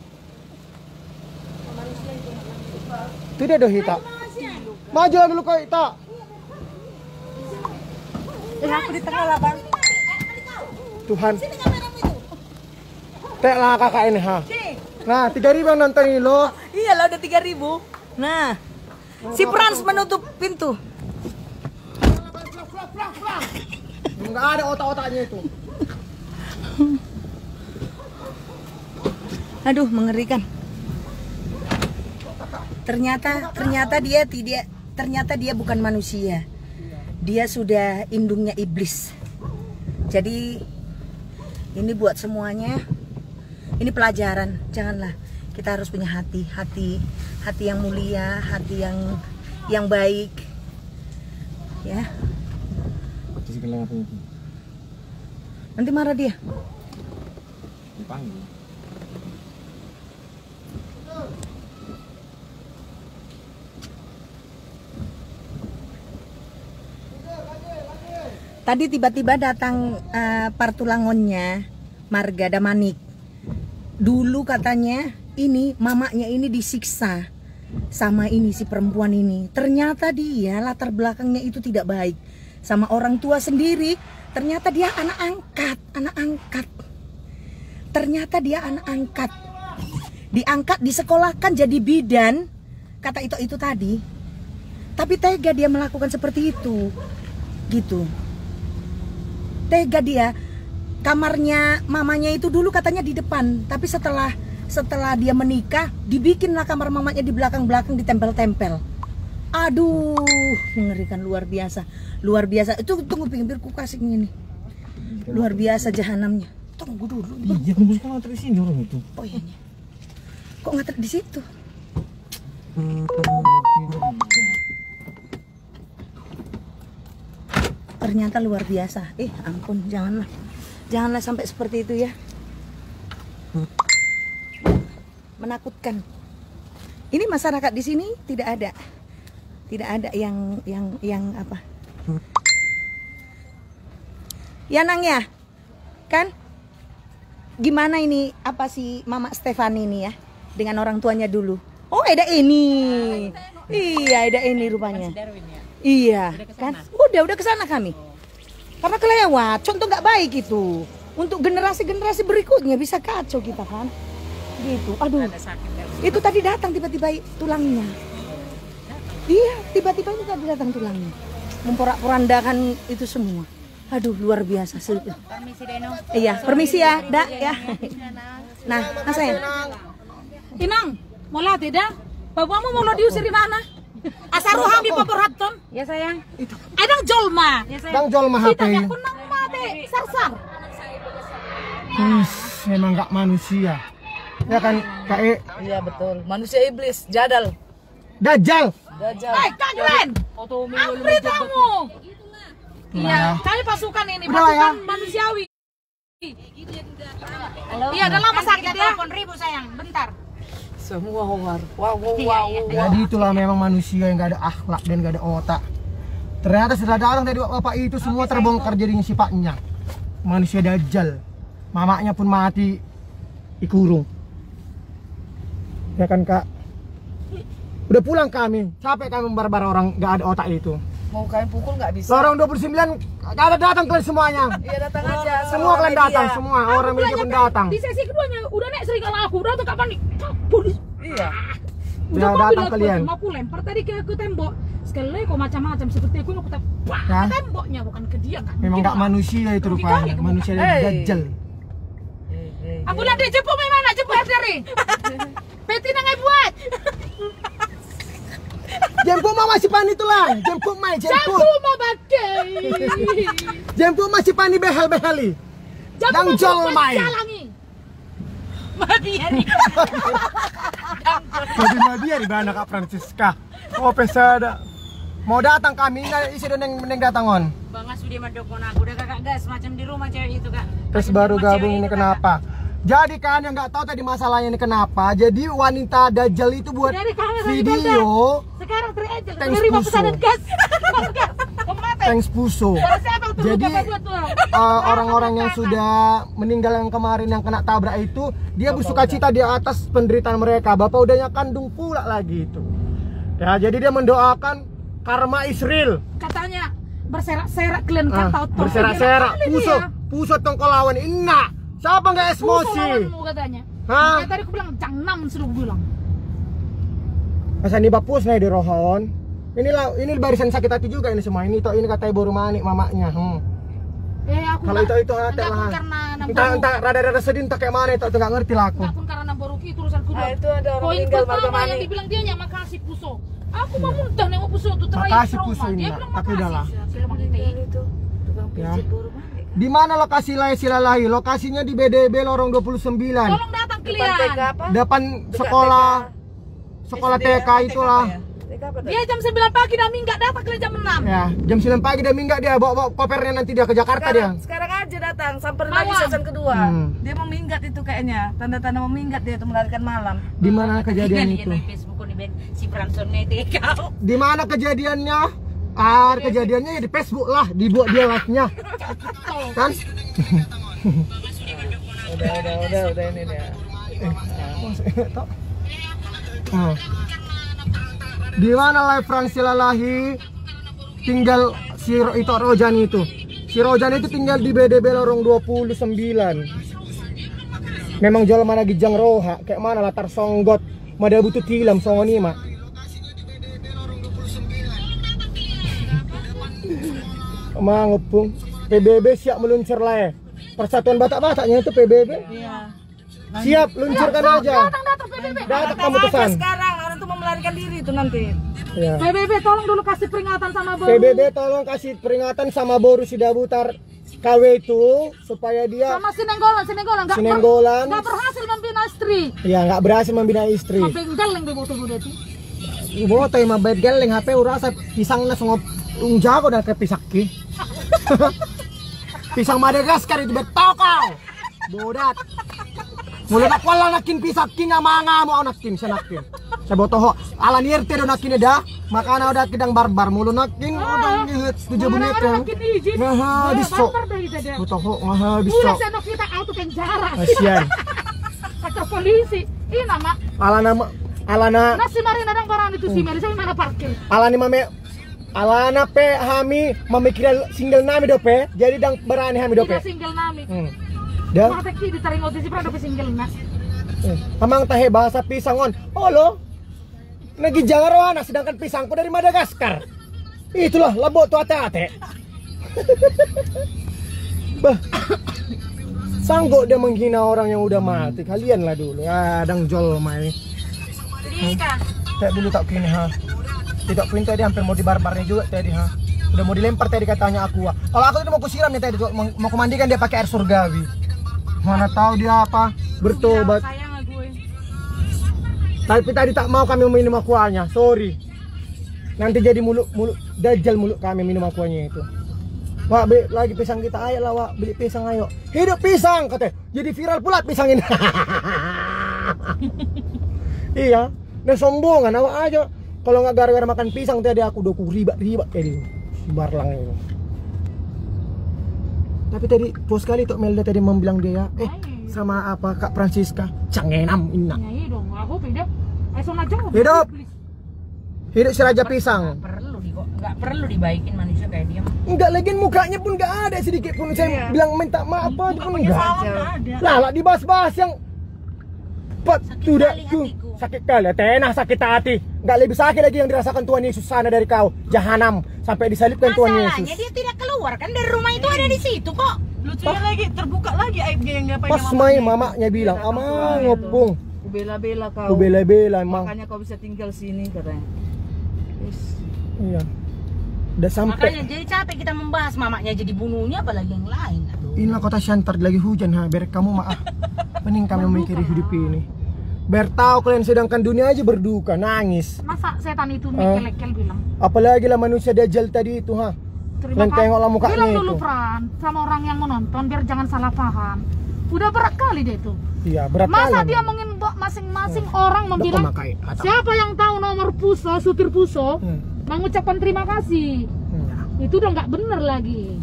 Tidak ada hita. Maju dulu kau hita. Aku di tengah lah bang. Tuhan. Teklah kakak ini ha. Nah 3.000 yang nonton ini loh. Iya lah udah 3.000. Nah, si Frans menutup pintu. Enggak ada otak-otaknya itu. Aduh, mengerikan. Ternyata dia bukan manusia. Dia sudah indungnya iblis. Jadi ini buat semuanya. Ini pelajaran. Janganlah, kita harus punya hati yang mulia, hati yang baik. Ya. Nanti marah dia. Dipanggil. Tadi tiba-tiba datang partulangonnya Marga Damanik. Dulu katanya ini mamanya ini disiksa sama ini si perempuan ini. Ternyata dia latar belakangnya itu tidak baik sama orang tua sendiri. Ternyata dia anak angkat. Ternyata dia anak angkat. Diangkat, disekolahkan jadi bidan. Kata itu tadi. Tapi tega dia melakukan seperti itu. Gitu. Tega dia. Kamarnya mamanya itu dulu katanya di depan, tapi setelah dia menikah dibikinlah kamar mamanya di belakang-belakang, ditempel-tempel. Aduh, mengerikan, luar biasa. Itu tunggu pinggir ku kasih ini. Luar biasa jahanamnya. Tunggu dulu. Iya, kamu kok nganter di sini orang itu. Oh iya. Kok nganter di situ? Ternyata luar biasa. Ampun, janganlah sampai seperti itu ya. Menakutkan. Ini masyarakat di sini tidak ada yang apa? Ya Nang ya, kan? Gimana ini apa si Mama Stefani ini ya dengan orang tuanya dulu? Oh, ada ini. Iya, ada ini rupanya. Iya, kan? Udah kesana kami. Karena kelewat, contoh nggak baik itu. Untuk generasi berikutnya bisa kacau kita kan. Gitu. Aduh. Itu tadi datang tiba-tiba tulangnya. Iya, tiba-tiba itu tadi datang tulangnya. Memporak-porandakan itu semua. Aduh, luar biasa. Permisi Deno. Iya, permisi ya, Dak ya. Nah, saya. Inang, mau latih dah? Bapakmu mau diusir di mana? Asaruham di Paperhaton. Ya sayang. Adang Jolma. Ya sayang. Dang jol mah Kita HP. nggak kunang mate sarsar. Memang nggak manusia. Ya kan, Kak E? Iya betul. Manusia iblis, jadal. Dajjal. Dajjal. Kak Glenn. Ampri kamu. Iya, kami pasukan ini, Udah lah ya. pasukan manusiawi. Iya, udah lama sakit ya. Ribu sayang, bentar. Semua Omar. Wow. Jadi itulah memang manusia yang nggak ada akhlak dan nggak ada otak. Ternyata sudah ada orang dari bapak itu semua terbongkar jadinya sifatnya. Manusia dajjal. Mamanya pun mati dikurung. Ya kan Kak? Udah pulang kami. Capek kami membarbar orang nggak ada otak itu. Mau kalian pukul nggak bisa. Lorong 29 nggak ada datang kalian semuanya. Iya datang aja. Semua kalian datang semua. Orang media pun datang. Di sesi keduanya udah naik serigala aku, udah tuh kapan nih? Polis. Iya. Udah datang kalian. Mau aku lempar tadi ke tembok. Sekali lagi kok macam-macam seperti aku tembak Ya. temboknya bukan ke dia kan. Memang nggak manusia itu rupanya. Manusia dajjal. Aku nanti jemput mana? Jemput dari. Peti nangai buat. Jemput mama si Pani itulah. Jemput mai jemput. Jemput bagai. Jemput masih Pani behel-beheli. Dang jol mai. Madiari. Madi di mana Kak Francisca? Oh pesada. Mau datang kami nggak isi dan neng datangon. Bang As sudah mendukung aku, udah kakak gas macam di rumah cewek itu Kak. Terus baru gabung ini kenapa? Jadi kan yang nggak tahu tadi masalahnya ini kenapa? Jadi wanita dajjal itu buat video. Sekarang terajal. Thanks Menerima Puso. pesanan gas. Thanks Puso. Jadi orang-orang yang sudah meninggal yang kemarin yang kena tabrak itu dia bersuka cita di atas penderitaan mereka. Bapak udahnya kandung pula lagi itu. Ya jadi dia mendoakan karma Israel. Katanya berserak-serak kalian kan tahu. Berserak-serak. Puso tongkolawan enak. Siapa nggak emosi? Katanya. Hah? Makanya tadi aku bilang jang 6 suruh bilang. Masa ini bapus nih di rohon. Ini barisan sakit hati juga ini semua. Ini katanya baru manik mamanya. Aku kalau itu hati lah. Entah rada-rada sedih entah kayak mana itu nggak ngerti lah aku. Enggak pun karena baru itu urusan kuda. Itu ada orang poin meninggal pertama yang dibilang dia nya makasih Puso. Aku mau muntah nengok Puso tuh terakhir. Makasih Puso ini. Tapi udahlah. Itu tukang Ya. pijit baru balik. Di mana lokasi Silalahi? Lokasinya di BDB lorong 29. Tolong datang kalian. Depan sekolah TK itulah. Dia jam 9 pagi dan minggat datang kalian jam 6. Ya, jam 9 pagi dia minggat dia bawa kopernya nanti dia ke Jakarta dia. Sekarang aja datang, samperin lagi season kedua. Dia mau minggat itu kayaknya. Tanda-tanda mau minggat dia itu melarikan malam. Di mana kejadian itu? Si Branson TK. Di mana kejadiannya? Kejadiannya ya di Facebook lah, dibuat dia live-nya. Kan? Udah ini dia. Di mana live Silalahi tinggal si itu Rojan itu. Si Rojan itu tinggal di BDB lorong 29. Memang jual mana gijang roha, kayak mana latar songgot, mada butuh tilam songoni mah. Mangupung PBB siap meluncur lah ya. Persatuan Batak-Bataknya itu PBB. Iya. Siap luncurkan aja. Datang kamu pesan. Sekarang orang tuh mau melarikan diri itu nanti. Ya. PBB tolong dulu kasih peringatan sama Boru. PBB tolong kasih peringatan sama Boru Sidabutar KW itu supaya dia sama Sinenggolan nggak berhasil membina istri. Iya nggak berhasil membina istri. Geleng be boto itu. Ibu tay mah bed geleng HP urasa pisangna songop jago dan ke pisaki. Pisang Madagaskar itu betokau. Bodat. Mulai nak wala nakin pisakin nga mga mo nakin sa nakin. Sa botoho ala nierte do nakin dah makana udah kidang barbar mulu nakin udah gihet 7 menit kan. Nah biso. Botoho ngah biso. Ulah sa kita auto penjara. Kasian. Kata polisi. Ini nama. Alana. Nasi Marina dang barang itu si Mary saya mana parkir. Alani mame alana pe hami memikir single nami dope jadi dang berani hami dope. Single nami. Dah. Mata kiri ditaring otisi prado pe single nas. Amang tahe bahasa pisangon. Oh lo. Nagijang rohana sedangkan pisangku dari Madagaskar. Itulah labo tu ate-ate. Bah. Sanggup dia menghina orang yang udah mati. Kalian lah dulu. Ya dang jol mai. Kayak dulu tak kini ha. Tidak pun tadi hampir mau dibarbarnya juga tadi ha. Udah mau dilempar tadi katanya aku. Kalau aku itu mau kusiram nih tadi mau kumandikan dia pakai air surgawi. Mana tahu dia apa bertobat. Tapi tadi tak mau kami minum aquanya, sorry. Nanti jadi mulut dajjal mulut kami minum aquanya itu. Wak, beli lagi pisang kita, ayo lah Wak, beli pisang ayo. Hidup pisang katanya, jadi viral pula pisang ini. Iya, dan sombongan awak aja. Kalau nggak gara-gara makan pisang tadi aku doku ribat tadi si Barlang itu. Tapi tadi bos kali Tok Melda tadi membilang dia sama apa Kak Francisca cangenam inna. Iya dong, aku beda. Hidup si Raja Pisang. Nggak perlu dibaikin manusia kayak dia. Enggak, lagi mukanya pun nggak ada sedikit pun. Saya bilang minta maaf apa pun enggak. Lah dibahas-bahas yang sakit kali, tenah sakit hati. Nggak lebih sakit lagi yang dirasakan Tuhan Yesus sana dari kau, jahanam, sampai disalibkan Tuhan Yesus. Masalahnya dia tidak keluar kan dari rumah itu, ada di situ kok. Lucunya lagi terbuka lagi aibnya yang ngapain. Pas main mamanya bilang, "Amang ngopung." Bela-bela kau. Bela-bela emang. Makanya kau bisa tinggal sini katanya. Iya. Udah sampai. Makanya jadi capek kita membahas mamanya jadi bunuhnya apalagi yang lain. Inilah kota Shantar lagi hujan ha, biar kamu maaf. Mending kami memikiri hidup ini. Biar tahu kalian sedangkan dunia aja berduka, nangis. Masa setan itu mekel-kel bilang. Apalagi lah manusia dajjal tadi itu ha. Terima kasih. Tengoklah mukanya bilang dulu itu. Fran sama orang yang menonton biar jangan salah paham. Udah berat kali dia itu. Iya, berat kali. Masa dia mengimbau masing-masing orang membilang siapa yang tahu nomor Puso, supir Puso, mengucapkan terima kasih. Itu udah nggak bener lagi.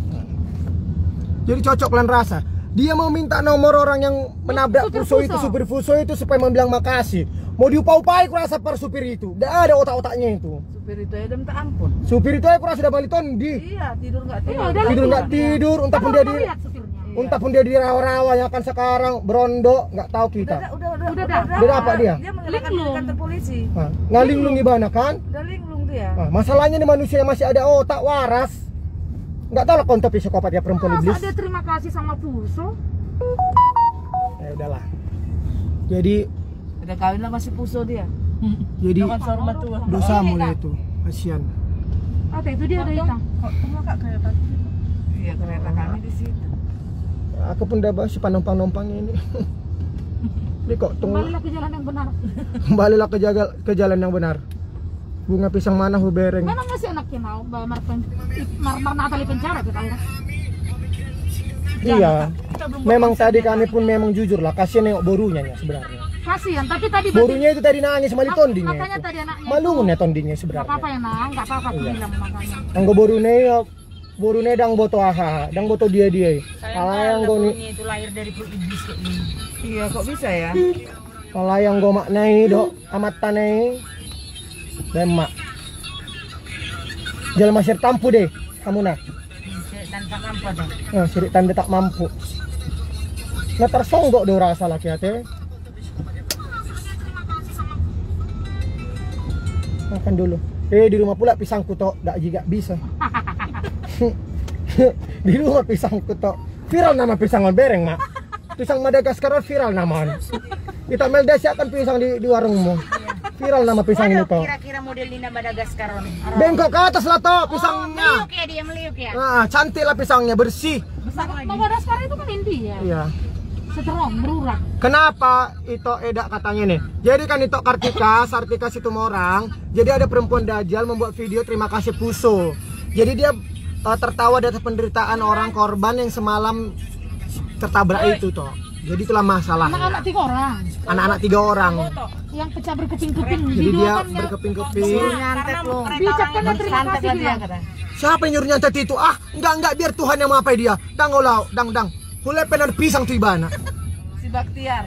Jadi cocok kalian rasa. Dia mau minta nomor orang yang menabrak Puso itu, supir Puso itu supaya membilang makasih. Mau diupah-upahi kurasa per supir itu. Udah ada otak-otaknya itu. Supir itu aja minta ampun. Supir itu aja kurasa udah balik tondi. Iya, tidur nggak tidur. Tidur nggak tidur, entah pun dia di rawa-rawa yang akan sekarang berondo, nggak tahu kita. Udah apa dia? Dia menggunakan kantor polisi. Ngalinglung gimana kan? Udah linglung dia. Masalahnya nih manusia yang masih ada otak waras. Nggak tahu lah konten psikopat ya perempuan iblis. Masa dia terima kasih sama Puso? Ya udahlah. Jadi udah kawin lah masih Puso dia. Jadi dosa mulai itu. Kasihan. Itu dia udah hitam. Kok Kak kereta? Iya, kereta kami di situ. Aku pun udah bahas si penumpang-numpangnya ini. Ini kok tunggu. Kembalilah ke jalan yang benar. Kembalilah ke jalan yang benar. Bunga pisang mana hubereng. Memang masih anaknya mau Natali penjara kita ya. Iya. Memang tadi kami pun memang jujur lah, kasihan nengok borunya ya sebenarnya. Kasihan, tapi tadi borunya itu tadi nangis sama tondingnya. Makanya tadi anaknya. Malungun ya tondingnya sebenarnya. Enggak apa-apa ya, Nang. Enggak apa-apa aku bilang makanya. Anggo borune dang boto aha, dang boto dia. Alayang go ni itu lahir dari perut iblis kayak gini. Iya, kok bisa ya? Alayang go maknai dok amat tanai. Demak. Jalan masih tampu deh, kamu nak. Sirik tanpa mampu dong. Sirik tanda tak mampu. Nah tersonggok do rasa laki hati. Makan dulu. Di rumah pula pisangku tok, dak juga bisa. Di rumah pisangku tok. Viral nama pisang bereng, Mak. Pisang Madagaskar viral namanya. Kita Melda siapkan pisang di warungmu. Viral nama pisang ini toh. Kira-kira model Linda Madagaskar. Bengkok ke atas lah toh pisangnya. Meliuk ya dia, meliuk ya. Cantik lah pisangnya, bersih. Madagaskar itu kan India. Iya. Strong, berurat. Kenapa itu edak katanya nih? Jadi kan itu Sartika Situmorang. Jadi ada perempuan dajjal membuat video terima kasih Puso. Jadi dia tertawa dari penderitaan orang korban yang semalam tertabrak itu toh. Jadi itulah masalah. Anak-anak 3 orang. Anak-anak 3 orang. Yang pecah berkeping-keping. Jadi dia berkeping-keping. Nyantet loh. Diucapkan terima kasih bilang. Siapa yang nyuruh nyantet itu? Enggak biar Tuhan yang mengapai dia. Dang. Mulai penar pisang tuh ibana. Si Baktiar.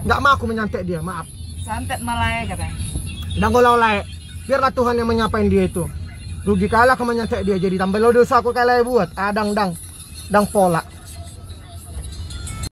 Enggak mau aku menyantet dia, maaf. Santet malaya katanya. Dang biarlah Tuhan yang menyapain dia itu. Rugi kalah aku menyantet dia, jadi tambah lo dosa aku kalah buat. Dang pola.